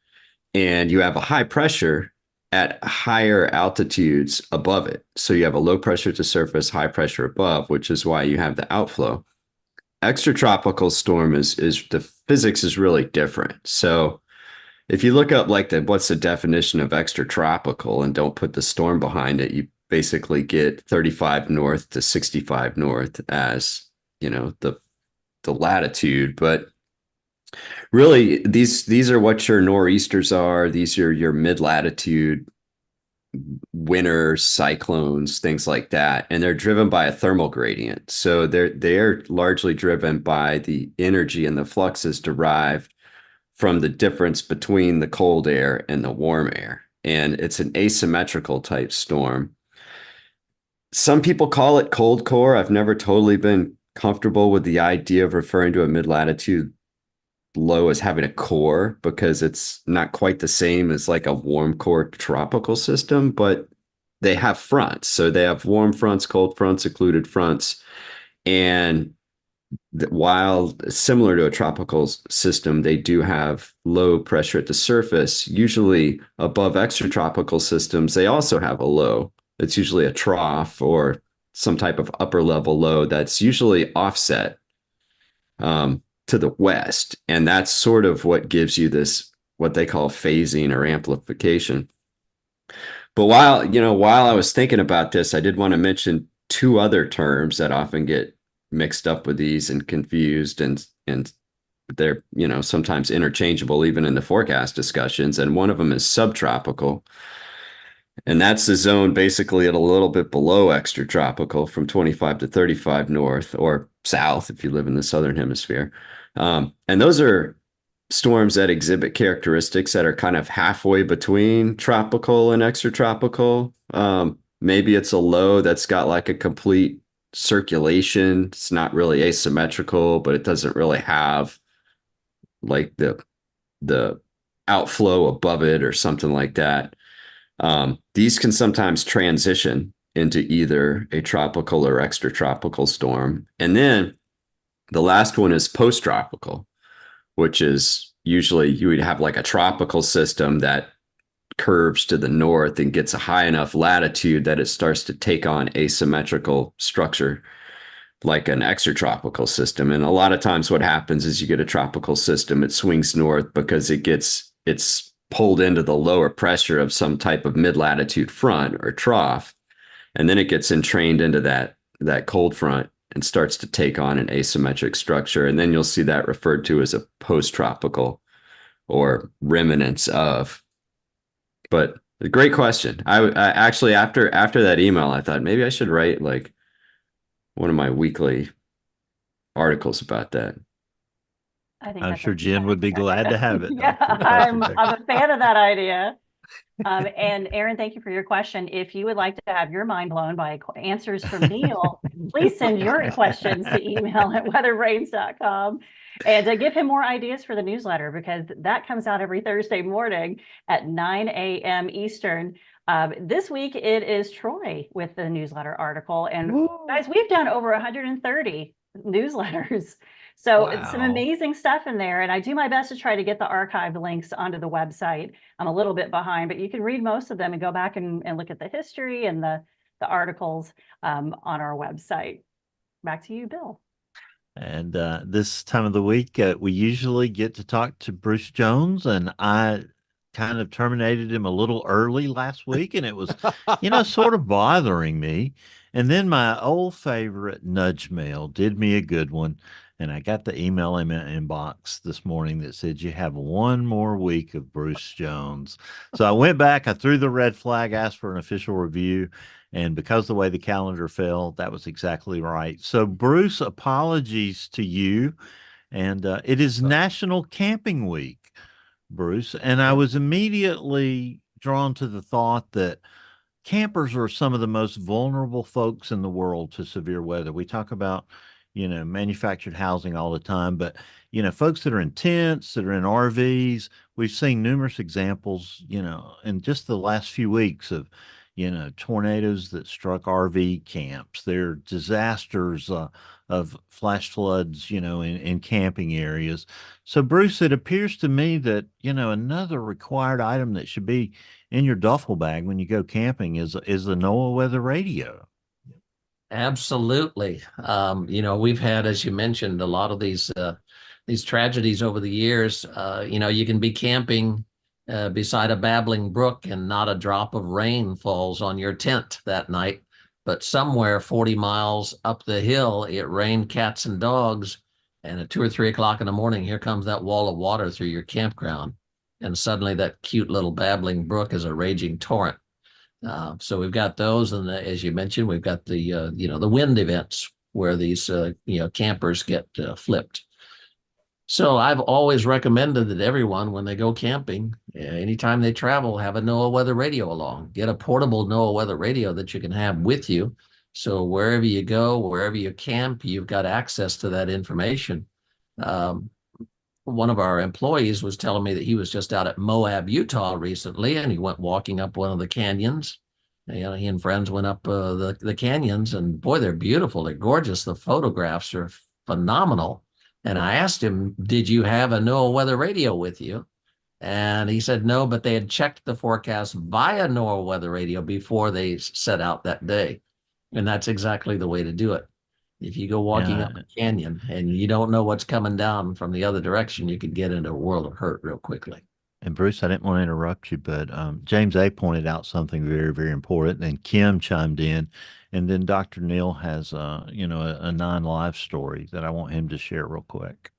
And you have a high pressure at higher altitudes above it. So you have a low pressure to surface, high pressure above, which is why you have the outflow. Extratropical storm is the physics is really different. So if you look up what's the definition of extratropical and don't put the storm behind it, you basically get 35 north to 65 north as the latitude. But really, these are what your nor'easters are. These are your mid-latitude winter cyclones, things like that, and they're driven by a thermal gradient. So they're largely driven by the energy and the fluxes derived from the difference between the cold air and the warm air. And it's an asymmetrical type storm. Some people call it cold core. I've never totally been comfortable with the idea of referring to a mid-latitude low as having a core, because it's not quite the same as like a warm core tropical system, but they have fronts. So they have warm fronts, cold fronts, occluded fronts. And while similar to a tropical system, they do have low pressure at the surface. Usually above extratropical systems, they also have a low. It's usually a trough or some type of upper level low that's usually offset to the west. And that's sort of what gives you this, what they call phasing or amplification. But while I was thinking about this, I did want to mention two other terms that often get mixed up with these and confused, and they're, sometimes interchangeable even in the forecast discussions. And one of them is subtropical. And that's the zone basically at a little bit below extratropical from 25 to 35 north or south if you live in the southern hemisphere. And those are storms that exhibit characteristics that are kind of halfway between tropical and extratropical. Maybe it's a low that's got like a complete circulation. It's not really asymmetrical, but it doesn't really have like the outflow above it or something like that. These can sometimes transition into either a tropical or extratropical storm. And then the last one is post-tropical, which is usually you would have like a tropical system that curves to the north and gets a high enough latitude that it starts to take on asymmetrical structure like an extratropical system. And a lot of times what happens is you get a tropical system, it swings north because it's pulled into the lower pressure of some type of mid-latitude front or trough. And then it gets entrained into that cold front and starts to take on an asymmetric structure. And then you'll see that referred to as a post-tropical or remnants of. But a great question. I actually, after that email, I thought maybe I should write like one of my weekly articles about that. I'm sure Jen would be glad to have it. Yeah, I'm a fan of that idea. And Aaron, thank you for your question. If you would like to have your mind blown by answers from Neil, please send your questions to email@weatherbrains.com and give him more ideas for the newsletter, because that comes out every Thursday morning at 9 a.m. Eastern. This week it is Troy with the newsletter article. And guys, we've done over 130 newsletters. So some amazing stuff in there. And I do my best to try to get the archived links onto the website. I'm a little bit behind, but you can read most of them and go back and look at the history and the articles on our website. Back to you, Bill. And this time of the week, we usually get to talk to Bruce Jones, and I kind of terminated him a little early last week, and it was, sort of bothering me. And then my old favorite nudge mail did me a good one. And I got the email in my inbox this morning that said, you have one more week of Bruce Jones. So I went back, I threw the red flag, asked for an official review. And because of the way the calendar fell, that was exactly right. So Bruce, apologies to you. And it is National Camping Week, Bruce. And I was immediately drawn to the thought that campers are some of the most vulnerable folks in the world to severe weather. We talk about manufactured housing all the time, but, folks that are in tents, that are in RVs, we've seen numerous examples, in just the last few weeks of, tornadoes that struck RV camps. There are disasters of flash floods, in camping areas. So, Bruce, it appears to me that, another required item that should be in your duffel bag when you go camping is the NOAA weather radio. Absolutely. We've had, as you mentioned, a lot of these tragedies over the years. You can be camping beside a babbling brook and not a drop of rain falls on your tent that night. but somewhere 40 miles up the hill, it rained cats and dogs. And at 2 or 3 o'clock in the morning, here comes that wall of water through your campground. And suddenly that cute little babbling brook is a raging torrent. So we've got those. And as you mentioned, we've got the, the wind events where these, campers get flipped. So I've always recommended that everyone, when they go camping, anytime they travel, have a NOAA weather radio along. Get a portable NOAA weather radio that you can have with you. So wherever you go, wherever you camp, you've got access to that information. One of our employees was telling me that he was just out at Moab, Utah recently, and he went walking up one of the canyons. He and friends went up the canyons, and boy, they're beautiful. They're gorgeous. The photographs are phenomenal. And I asked him, did you have a NOAA weather radio with you? And he said no, but they had checked the forecast via NOAA weather radio before they set out that day. And that's exactly the way to do it. If you go walking up a canyon and you don't know what's coming down from the other direction, you could get into a world of hurt real quickly. And Bruce, I didn't want to interrupt you, but James A. pointed out something very, very important, and Kim chimed in, and then Dr. Neal has, a 9 Live story that I want him to share real quick.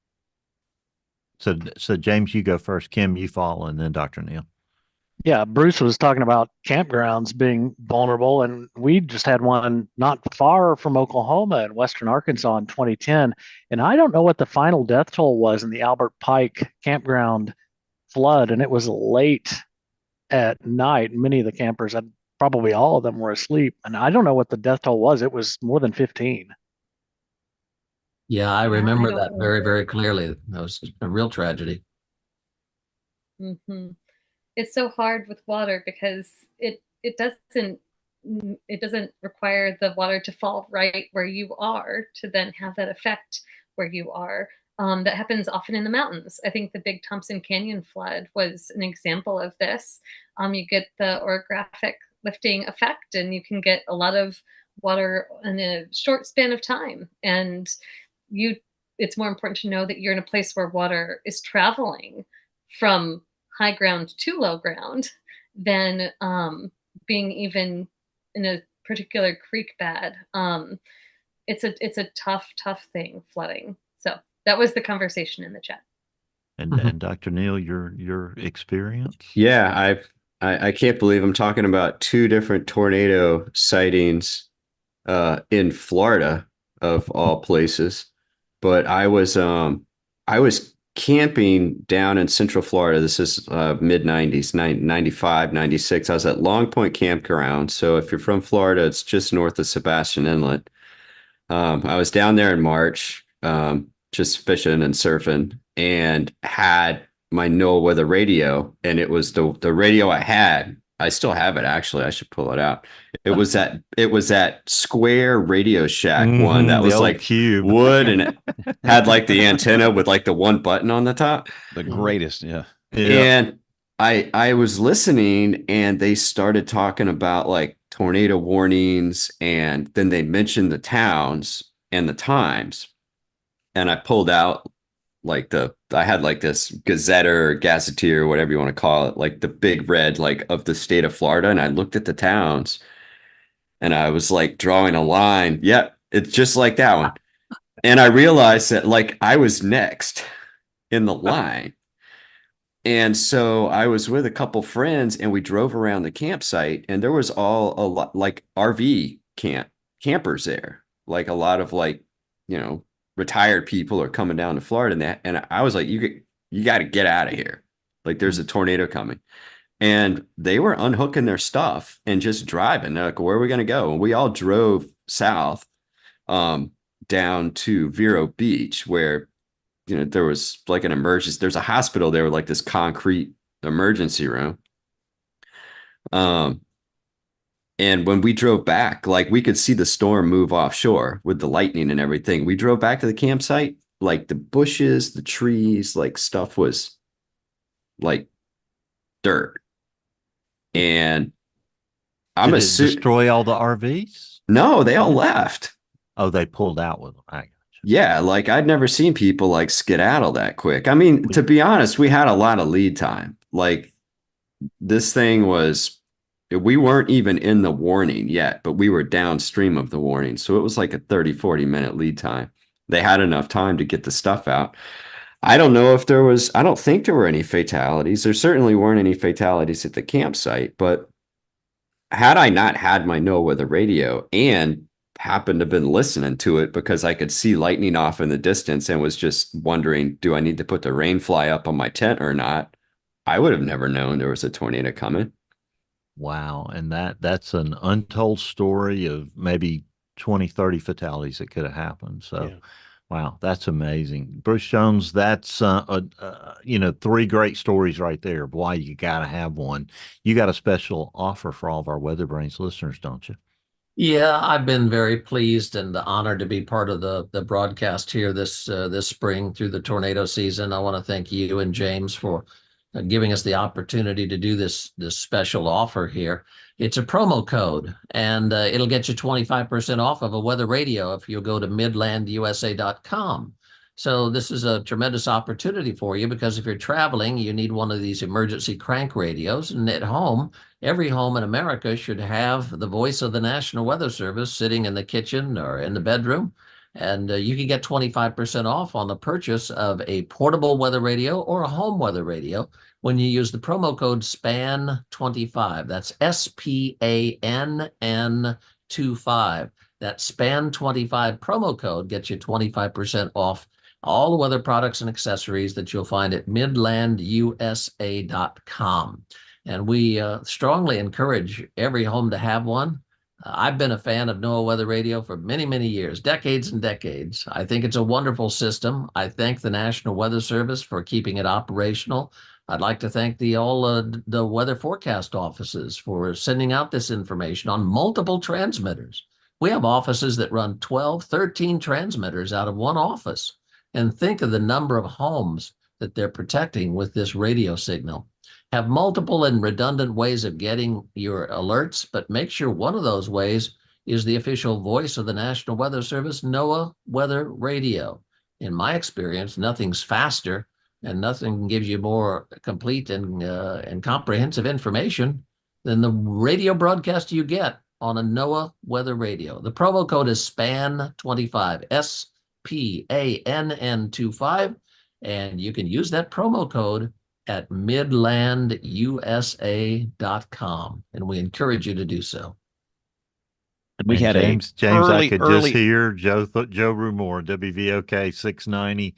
So James, you go first. Kim, you follow, and then Dr. Neal. Yeah, Bruce was talking about campgrounds being vulnerable, and we just had one not far from Oklahoma in western Arkansas in 2010. And I don't know what the final death toll was in the Albert Pike campground flood, and it was late at night. Many of the campers, probably all of them, were asleep, and I don't know what the death toll was. It was more than 15. Yeah, I remember that very, very clearly. That was a real tragedy. Mm-hmm. It's so hard with water because it doesn't require the water to fall right where you are to then have that effect where you are. That happens often in the mountains. I think the Big Thompson Canyon flood was an example of this. You get the orographic lifting effect, and you can get a lot of water in a short span of time. And it's more important to know that you're in a place where water is traveling from high ground to low ground than being even in a particular creek bed. It's a tough thing, flooding. So that was the conversation in the chat. And Dr. Neal, your experience? Yeah, I can't believe I'm talking about 2 different tornado sightings in Florida, of all places. But I was camping down in Central Florida. This is mid 90s, 95, 96. I was at Long Point Campground. So if you're from Florida, it's just north of Sebastian Inlet. I was down there in March, just fishing and surfing, and had my NOAA weather radio. And it was the radio I had. I still have it, actually. I should pull it out. It was that square Radio Shack one that was like cube wood, and it had like the antenna with like the one button on the top. The greatest, yeah. And I was listening, and they started talking about like tornado warnings, and then they mentioned the towns and the times. And I pulled out like I had like this Gazette or Gazetteer, whatever you want to call it, like the big red, like of the state of Florida. And I looked at the towns, and I was like drawing a line. Yep, it's just like that one. And I realized that like I was next in the line. And so I was with a couple friends, and we drove around the campsite, and there was all a lot like RV campers there, like a lot of like, retired people are coming down to Florida, and I was like, you got to get out of here. Like there's a tornado coming. And they were unhooking their stuff and just driving. They're like, where are we going to go? And we all drove south down to Vero Beach, where, there was like an emergency. There's a hospital there with like this concrete emergency room. And when we drove back, like we could see the storm move offshore with the lightning and everything. We drove back to the campsite, like the bushes, the trees, like stuff was like dirt. And Did it destroy all the RVs? No, they all left. Oh, they pulled out with them. Yeah, like I'd never seen people like skedaddle that quick. I mean, to be honest, we had a lot of lead time. Like this thing was we weren't even in the warning yet, but we were downstream of the warning. So it was like a 30, 40-minute lead time. They had enough time to get the stuff out. I don't know if there was, I don't think there were any fatalities. There certainly weren't any fatalities at the campsite, but had I not had my NOAA radio and happened to have been listening to it because I could see lightning off in the distance and was just wondering, do I need to put the rain fly up on my tent or not? I would have never known there was a tornado coming. Wow. And that's an untold story of maybe 20, 30 fatalities that could have happened. So, Yeah. wow, that's amazing. Bruce Jones, that's, three great stories right there of why you got to have one. You got a special offer for all of our Weather Brains listeners, don't you? Yeah, I've been very pleased and honored to be part of the broadcast here this spring through the tornado season. I want to thank you and James for giving us the opportunity to do this special offer here. It's a promo code, and it'll get you 25% off of a weather radio if you go to midlandusa.com. So this is a tremendous opportunity for you because if you're traveling, you need one of these emergency crank radios, and at home, every home in America should have the voice of the National Weather Service sitting in the kitchen or in the bedroom. And you can get 25% off on the purchase of a portable weather radio or a home weather radio when you use the promo code SPAN25. That's SPANN25. That SPAN25 promo code gets you 25% off all the weather products and accessories that you'll find at midlandusa.com. And we strongly encourage every home to have one. I've been a fan of NOAA Weather Radio for many, many years, decades and decades. I think it's a wonderful system. I thank the National Weather Service for keeping it operational. I'd like to thank the weather forecast offices for sending out this information on multiple transmitters. We have offices that run 12, 13 transmitters out of one office. And think of the number of homes that they're protecting with this radio signal. Have multiple and redundant ways of getting your alerts, but make sure one of those ways is the official voice of the National Weather Service, NOAA Weather Radio. In my experience, nothing's faster and nothing gives you more complete and comprehensive information than the radio broadcast you get on a NOAA Weather Radio. The promo code is SPAN25, SPANN25, and you can use that promo code at midlandusa.com, and we encourage you to do so. We had James, I could just hear Joe Rumor, WVOK 690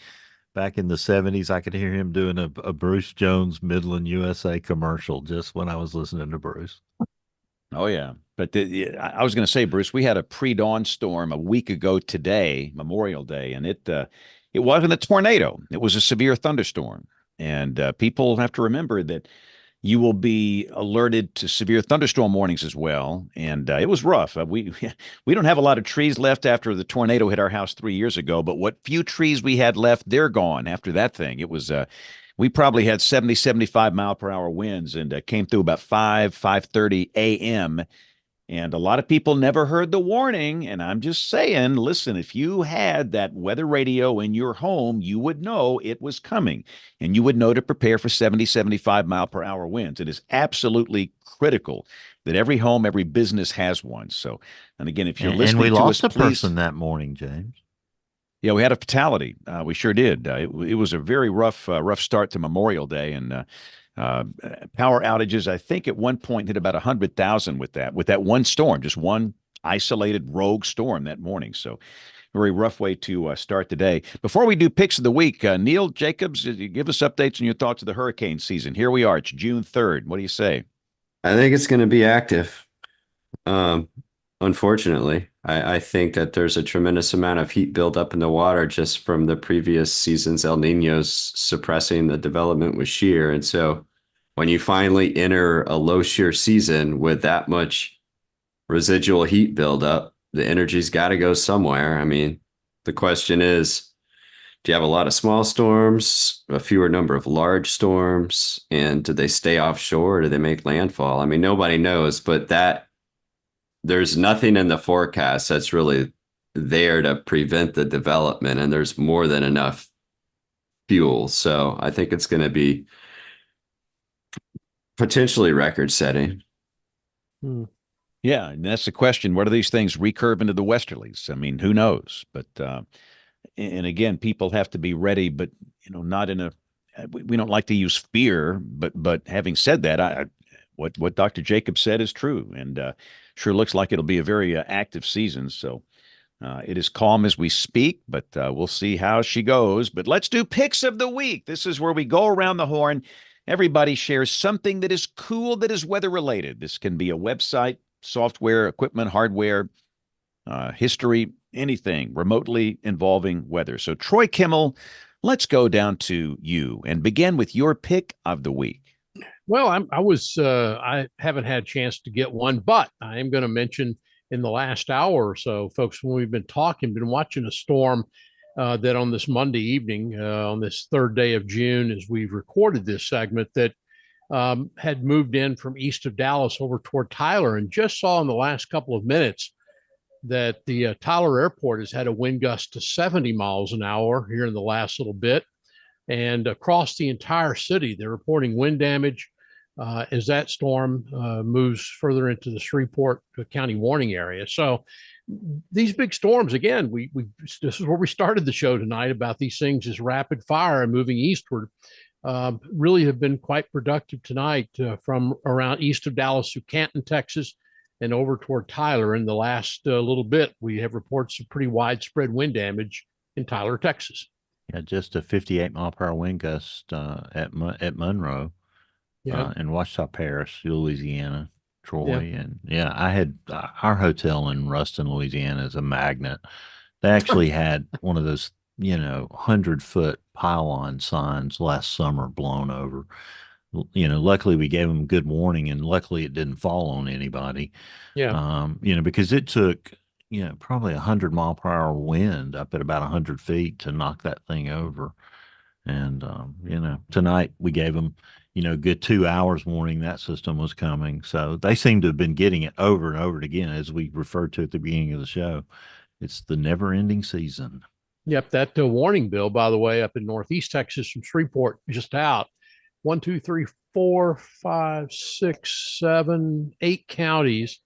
back in the 70s. I could hear him doing a Bruce Jones Midland USA commercial just when I was listening to Bruce. Oh, yeah. But I was going to say, Bruce, we had a pre-dawn storm a week ago today, Memorial Day, and it wasn't a tornado. It was a severe thunderstorm. And people have to remember that you will be alerted to severe thunderstorm warnings as well. And it was rough. We don't have a lot of trees left after the tornado hit our house 3 years ago, but what few trees we had left, they're gone after that thing. It was we probably had 70, 75 mile per hour winds and came through about 5:30 a.m. And a lot of people never heard the warning. And I'm just saying, listen, if you had that weather radio in your home, you would know it was coming and you would know to prepare for 70, 75 mile per hour winds. It is absolutely critical that every home, every business has one. So, and again, if you're listening to us, and we lost a please, person that morning, James. Yeah, we had a fatality. We sure did. It was a very rough start to Memorial Day, and power outages, I think at one point hit about 100,000 with that one storm, just one isolated rogue storm that morning. So very rough way to start the day. Before we do picks of the week, Neil Jacobs, give us updates on your thoughts of the hurricane season. Here we are. It's June 3rd. What do you say? I think it's going to be active. Unfortunately, I think that there's a tremendous amount of heat buildup in the water just from the previous season's El Niños suppressing the development with shear. And so when you finally enter a low shear season with that much residual heat buildup, the energy's got to go somewhere. I mean, the question is, do you have a lot of small storms, a fewer number of large storms, and do they stay offshore or do they make landfall? I mean, nobody knows, but there's nothing in the forecast that's really there to prevent the development, and there's more than enough fuel. So I think it's going to be potentially record setting. Yeah, and that's the question. What are these things recurve into the westerlies? I mean, who knows? But and again, people have to be ready, but not in a. We don't like to use fear, but having said that, what Dr. Jacob said is true, and sure looks like it'll be a very active season. So it is calm as we speak, but we'll see how she goes. But let's do picks of the week. This is where we go around the horn. Everybody shares something that is cool that is weather related. This can be a website, software, equipment, hardware, history, anything remotely involving weather. So, Troy Kimmel, let's go down to you and begin with your pick of the week. Well, I haven't had a chance to get one, but I am going to mention in the last hour or so, folks, when we've been watching a storm that on this Monday evening, on this third day of June, as we've recorded this segment, that had moved in from east of Dallas over toward Tyler, and just saw in the last couple of minutes that the Tyler airport has had a wind gust to 70 miles an hour here in the last little bit. And across the entire city, they're reporting wind damage as that storm moves further into the Shreveport County warning area. So these big storms, again, this is where we started the show tonight about these things as rapid fire and moving eastward. Really have been quite productive tonight from around east of Dallas to Canton, Texas, and over toward Tyler. In the last little bit, we have reports of pretty widespread wind damage in Tyler, Texas. Yeah, just a 58 mile per hour wind gust at Monroe, in Ouachita Parish, Louisiana, Troy, and I had our hotel in Ruston, Louisiana, is a magnet. They actually had one of those 100-foot pylon signs last summer blown over. Luckily we gave them good warning, and luckily it didn't fall on anybody. Because it took probably 100 mile per hour wind up at about 100 feet to knock that thing over. And tonight we gave them good 2 hours warning that system was coming. So they seem to have been getting it over and over again, as we referred to at the beginning of the show. It's the never-ending season. Yep, that warning bill, by the way, up in Northeast Texas from Shreveport, just out. 1, 2, 3, 4, 5, 6, 7, 8 counties,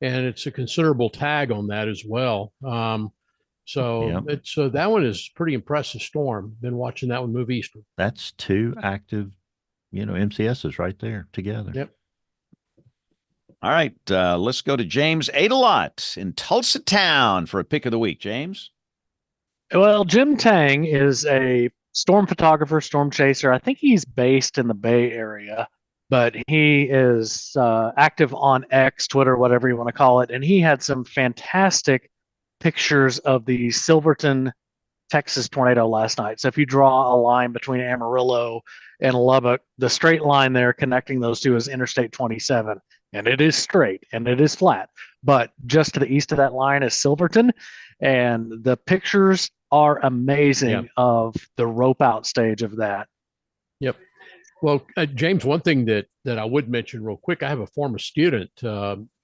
and it's a considerable tag on that as well. It's that one is pretty impressive storm. Been watching that one move eastward. That's 2 active, MCSs right there together. Yep. All right, let's go to James Adelot in Tulsa Town for a pick of the week. James? Well, Jim Tang is a storm photographer, storm chaser. I think he's based in the Bay Area, but he is active on X, Twitter, whatever you want to call it. And he had some fantastic pictures of the Silverton, Texas tornado last night. So if you draw a line between Amarillo and Lubbock, the straight line there connecting those two is Interstate 27. And it is straight and it is flat. But just to the east of that line is Silverton. And the pictures are amazing of the rope out stage of that. Yep. Well, James, one thing that I would mention real quick, I have a former student,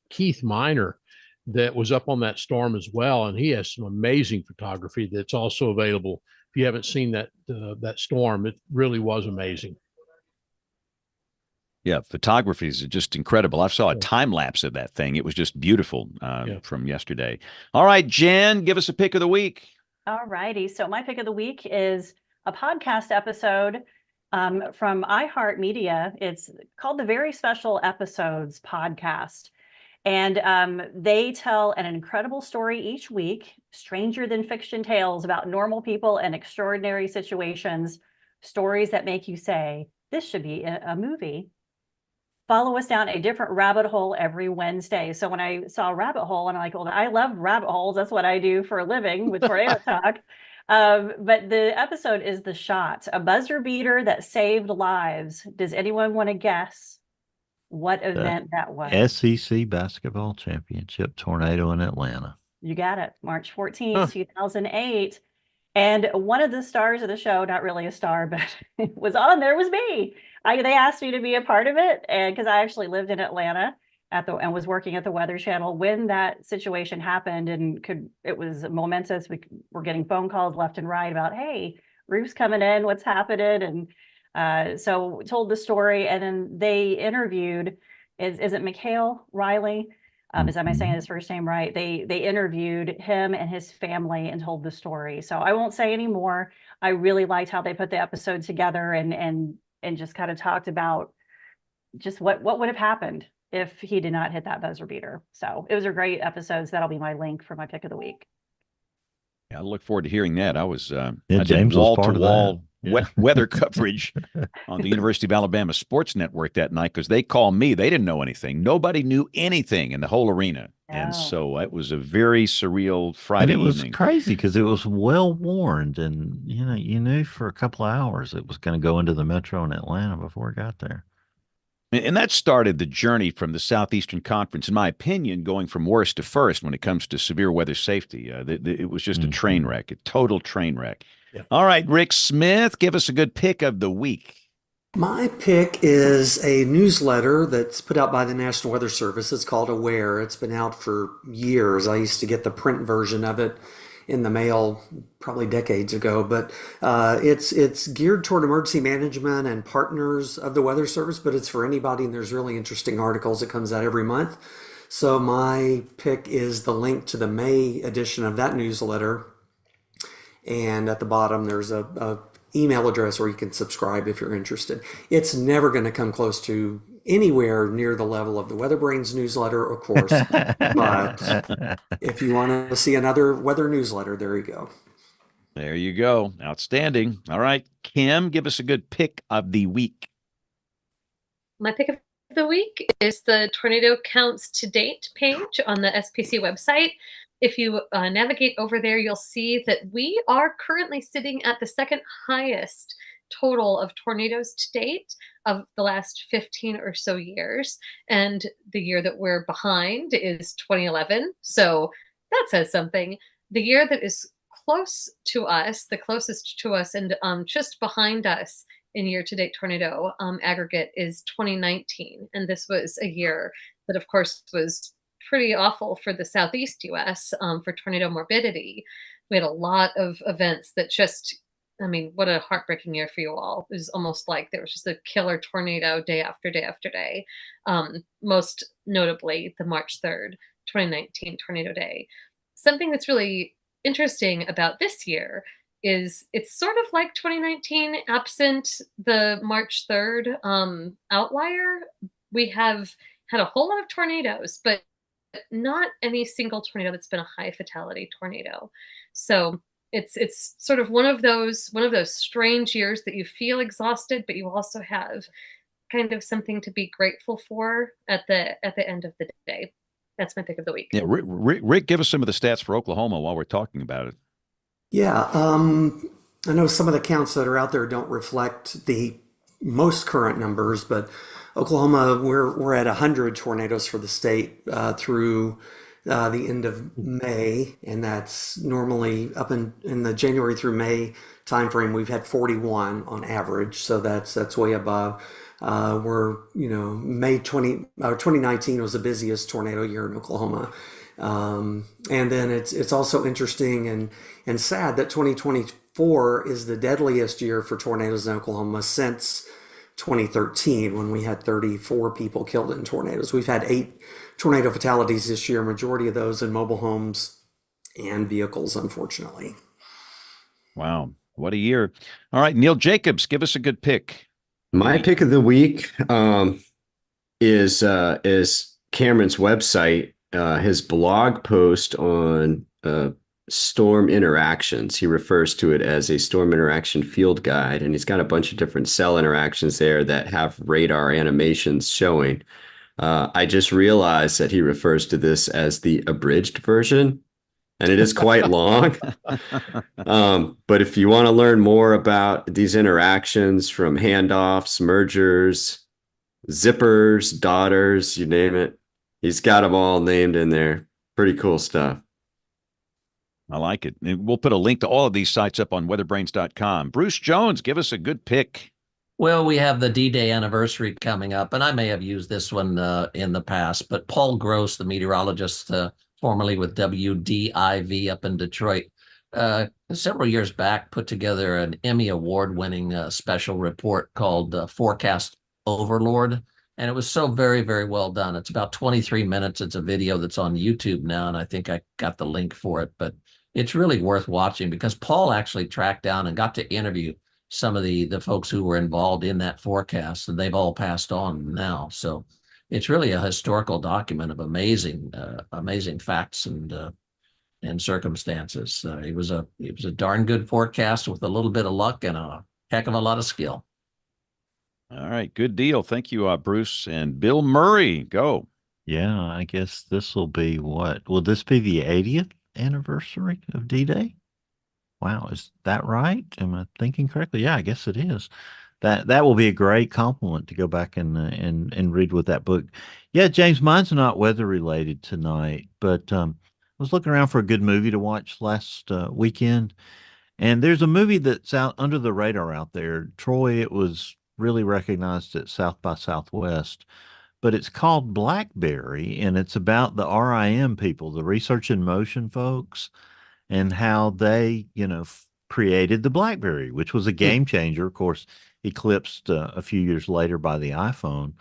Keith Miner, that was up on that storm as well, and he has some amazing photography that's also available. If you haven't seen that storm, it really was amazing. Yeah, photography is just incredible. I saw a time lapse of that thing. It was just beautiful from yesterday. All right, Jen, give us a pick of the week. All righty. So my pick of the week is a podcast episode from iHeartMedia. It's called the Very Special Episodes Podcast. And they tell an incredible story each week, stranger than fiction tales about normal people and extraordinary situations, stories that make you say, this should be a movie. Follow us down a different rabbit hole every Wednesday. So when I saw rabbit hole, I'm like, well, I love rabbit holes. That's what I do for a living with Tornado Talk. But the episode is The Shot, a buzzer beater that saved lives. Does anyone want to guess what event that was? SEC Basketball Championship tornado in Atlanta. You got it. March 14th, 2008. And one of the stars of the show, not really a star, but was on there, was me. They asked me to be a part of it, and because I actually lived in Atlanta and was working at the Weather Channel when that situation happened, and it was momentous. We were getting phone calls left and right about, hey, roof's coming in, what's happening? And so told the story, and then they interviewed is it Mikhail Riley? Am I saying his first name right? They interviewed him and his family and told the story. So I won't say any more. I really liked how they put the episode together and just kind of talked about just what would have happened if he did not hit that buzzer beater. So it was a great episode. So that'll be my link for my pick of the week. Yeah, I look forward to hearing that. I was I James did was wall part to of wall that. weather coverage on the University of Alabama Sports Network that night because they called me. They didn't know anything. Nobody knew anything in the whole arena, and so it was a very surreal Friday and it was evening. crazy because it was well warned, and you knew for a couple of hours it was going to go into the metro in Atlanta before it got there. And that started the journey from the Southeastern Conference, in my opinion, going from worst to first when it comes to severe weather safety. It was just a train wreck, a total train wreck. Yeah. All right, Rick Smith, give us a good pick of the week. My pick is a newsletter that's put out by the National Weather Service. It's called Aware. It's been out for years. I used to get the print version of it in the mail probably decades ago, but it's geared toward emergency management and partners of the Weather Service, but it's for anybody, and there's really interesting articles. It comes out every month. So my pick is the link to the May edition of that newsletter, and at the bottom there's a email address where you can subscribe if you're interested. It's never going to come close to anywhere near the level of the WeatherBrains newsletter, of course. But if you want to see another weather newsletter, there you go. There you go. Outstanding. All right, Kim, give us a good pick of the week. My pick of the week is the tornado counts to date page on the SPC website. If you navigate over there, you'll see that we are currently sitting at the second highest total of tornadoes to date of the last 15 or so years. And the year that we're behind is 2011. So that says something. The year that is close to us, the closest to us and just behind us in year-to-date tornado aggregate is 2019. And this was a year that, of course, was pretty awful for the Southeast U.S. For tornado morbidity. We had a lot of events that just, I mean, what a heartbreaking year for you all. It was almost like there was just a killer tornado day after day after day. Most notably, the March 3rd, 2019 tornado day. Something that's really interesting about this year is it's sort of like 2019, absent the March 3rd outlier. We have had a whole lot of tornadoes, but not any single tornado that's been a high fatality tornado. So it's sort of one of those strange years that you feel exhausted, but you also have kind of something to be grateful for at the end of the day. That's my pick of the week. Yeah, Rick, give us some of the stats for Oklahoma while we're talking about it. Yeah, I know some of the counts that are out there don't reflect the most current numbers, but Oklahoma, we're at 100 tornadoes for the state through the end of May, and that's normally up in the January through May timeframe. We've had 41 on average, so that's way above. We're May 2019 was the busiest tornado year in Oklahoma, and then it's also interesting and sad that 2024 is the deadliest year for tornadoes in Oklahoma since 2013, when we had 34 people killed in tornadoes. We've had 8 tornado fatalities this year, majority of those in mobile homes and vehicles, unfortunately. Wow, what a year. All right, Neil Jacobs, give us a good pick. My pick of the week is Cameron's website, his blog post on storm interactions. He refers to it as a storm interaction field guide, and he's got a bunch of different cell interactions there that have radar animations showing. I just realized that he refers to this as the abridged version, and it is quite long. But if you want to learn more about these interactions, from handoffs, mergers, zippers, daughters, you name it, he's got them all named in there. Pretty cool stuff. I like it. And we'll put a link to all of these sites up on weatherbrains.com. Bruce Jones, give us a good pick. Well, we have the D-Day anniversary coming up, and I may have used this one in the past, but Paul Gross, the meteorologist, formerly with WDIV up in Detroit, several years back put together an Emmy Award-winning special report called Forecast Overlord, And it was so very, very well done. It's about 23 minutes. It's a video that's on YouTube now, and I think I got the link for it. But it's really worth watching because Paul actually tracked down and got to interview some of the folks who were involved in that forecast, and they've all passed on now. So it's really a historical document of amazing facts and circumstances. It was a darn good forecast with a little bit of luck and a heck of a lot of skill. All right, good deal. Thank you, Bruce and Bill Murray. Go. Yeah, I guess this will be what? Will this be the 80th anniversary of D-Day? Wow, is that right? Am I thinking correctly? Yeah, I guess it is. That will be a great compliment to go back and read with that book. Yeah, James, mine's not weather related tonight, but I was looking around for a good movie to watch last weekend, and there's a movie that's out under the radar out there. Troy, it was really recognized at South by Southwest, but it's called Blackberry, and it's about the RIM people, the Research in Motion folks, and how they, created the BlackBerry, which was a game changer. Of course, eclipsed a few years later by the iPhone.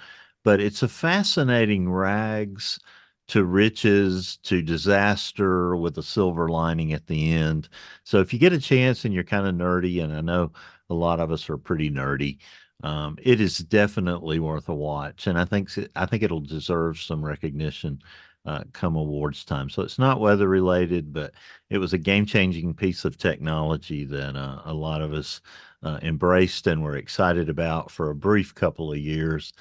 But it's a fascinating rags to riches to disaster with a silver lining at the end. So if you get a chance and you're kind of nerdy, and I know a lot of us are pretty nerdy, it is definitely worth a watch. And I think it'll deserve some recognition come awards time. So it's not weather related, but it was a game-changing piece of technology that a lot of us embraced and were excited about for a brief couple of years.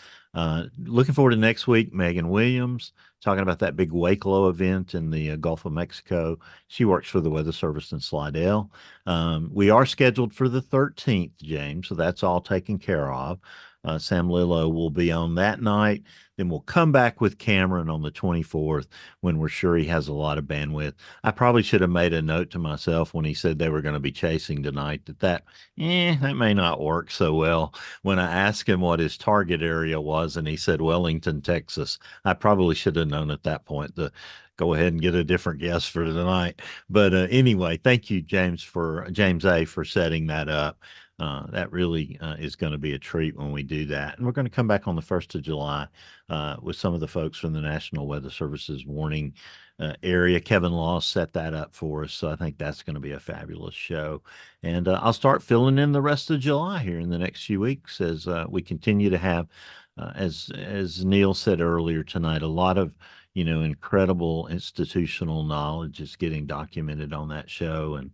Looking forward to next week, Megan Williams talking about that big Wakelow event in the Gulf of Mexico. She works for the Weather Service in Slidell. We are scheduled for the 13th, James, so that's all taken care of. Sam Lillo will be on that night. Then we'll come back with Cameron on the 24th when we're sure he has a lot of bandwidth. I probably should have made a note to myself when he said they were going to be chasing tonight that may not work so well. When I asked him what his target area was and he said Wellington, Texas, I probably should have known at that point to go ahead and get a different guest for tonight. But anyway, thank you, James A, for setting that up. That really is going to be a treat when we do that. And we're going to come back on the 1st of July with some of the folks from the National Weather Service's warning area. Kevin Law set that up for us. So I think that's going to be a fabulous show. And I'll start filling in the rest of July here in the next few weeks as we continue to have, as Neil said earlier tonight, a lot of incredible institutional knowledge is getting documented on that show. And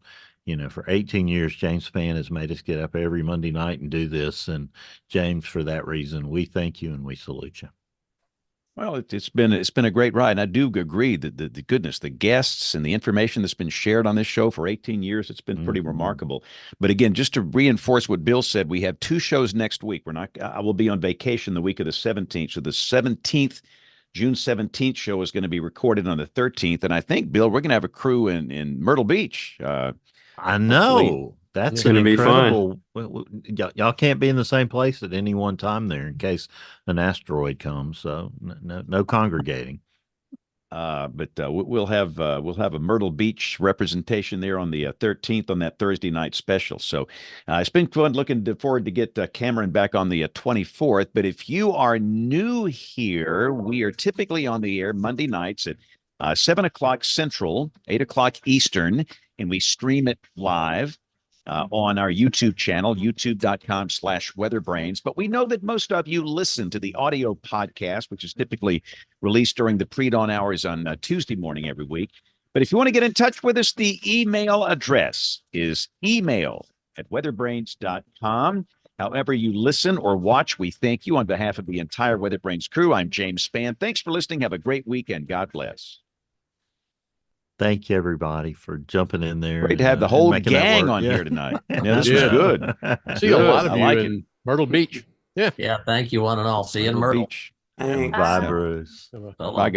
for 18 years, James Spann has made us get up every Monday night and do this. And James, for that reason, we thank you and we salute you. Well, it's been a great ride. And I do agree that the goodness, the guests and the information that's been shared on this show for 18 years, it's been pretty remarkable. But again, just to reinforce what Bill said, we have 2 shows next week. I will be on vacation the week of the 17th. So the 17th, June 17th show is going to be recorded on the 13th. And I think, Bill, we're going to have a crew in Myrtle Beach. I know. That's going to be fun. Y'all can't be in the same place at any one time there in case an asteroid comes. So no congregating. But we'll have a Myrtle Beach representation there on the 13th on that Thursday night special. So it's been fun. Looking forward to get Cameron back on the 24th. But if you are new here, we are typically on the air Monday nights at 7 o'clock Central, 8 o'clock Eastern, and we stream it live on our YouTube channel, youtube.com/WeatherBrains. But we know that most of you listen to the audio podcast, which is typically released during the pre-dawn hours on Tuesday morning every week. But if you want to get in touch with us, the email address is email@weatherbrains.com. However you listen or watch, we thank you on behalf of the entire WeatherBrains crew. I'm James Spann. Thanks for listening. Have a great weekend. God bless. Thank you, everybody, for jumping in there. Great to have the whole gang on here tonight. Yeah, this was good. See a lot of you in Myrtle Beach. Yeah. Thank you, one and all. See you in Myrtle. Beach. Bye, Bruce. Bye, guys.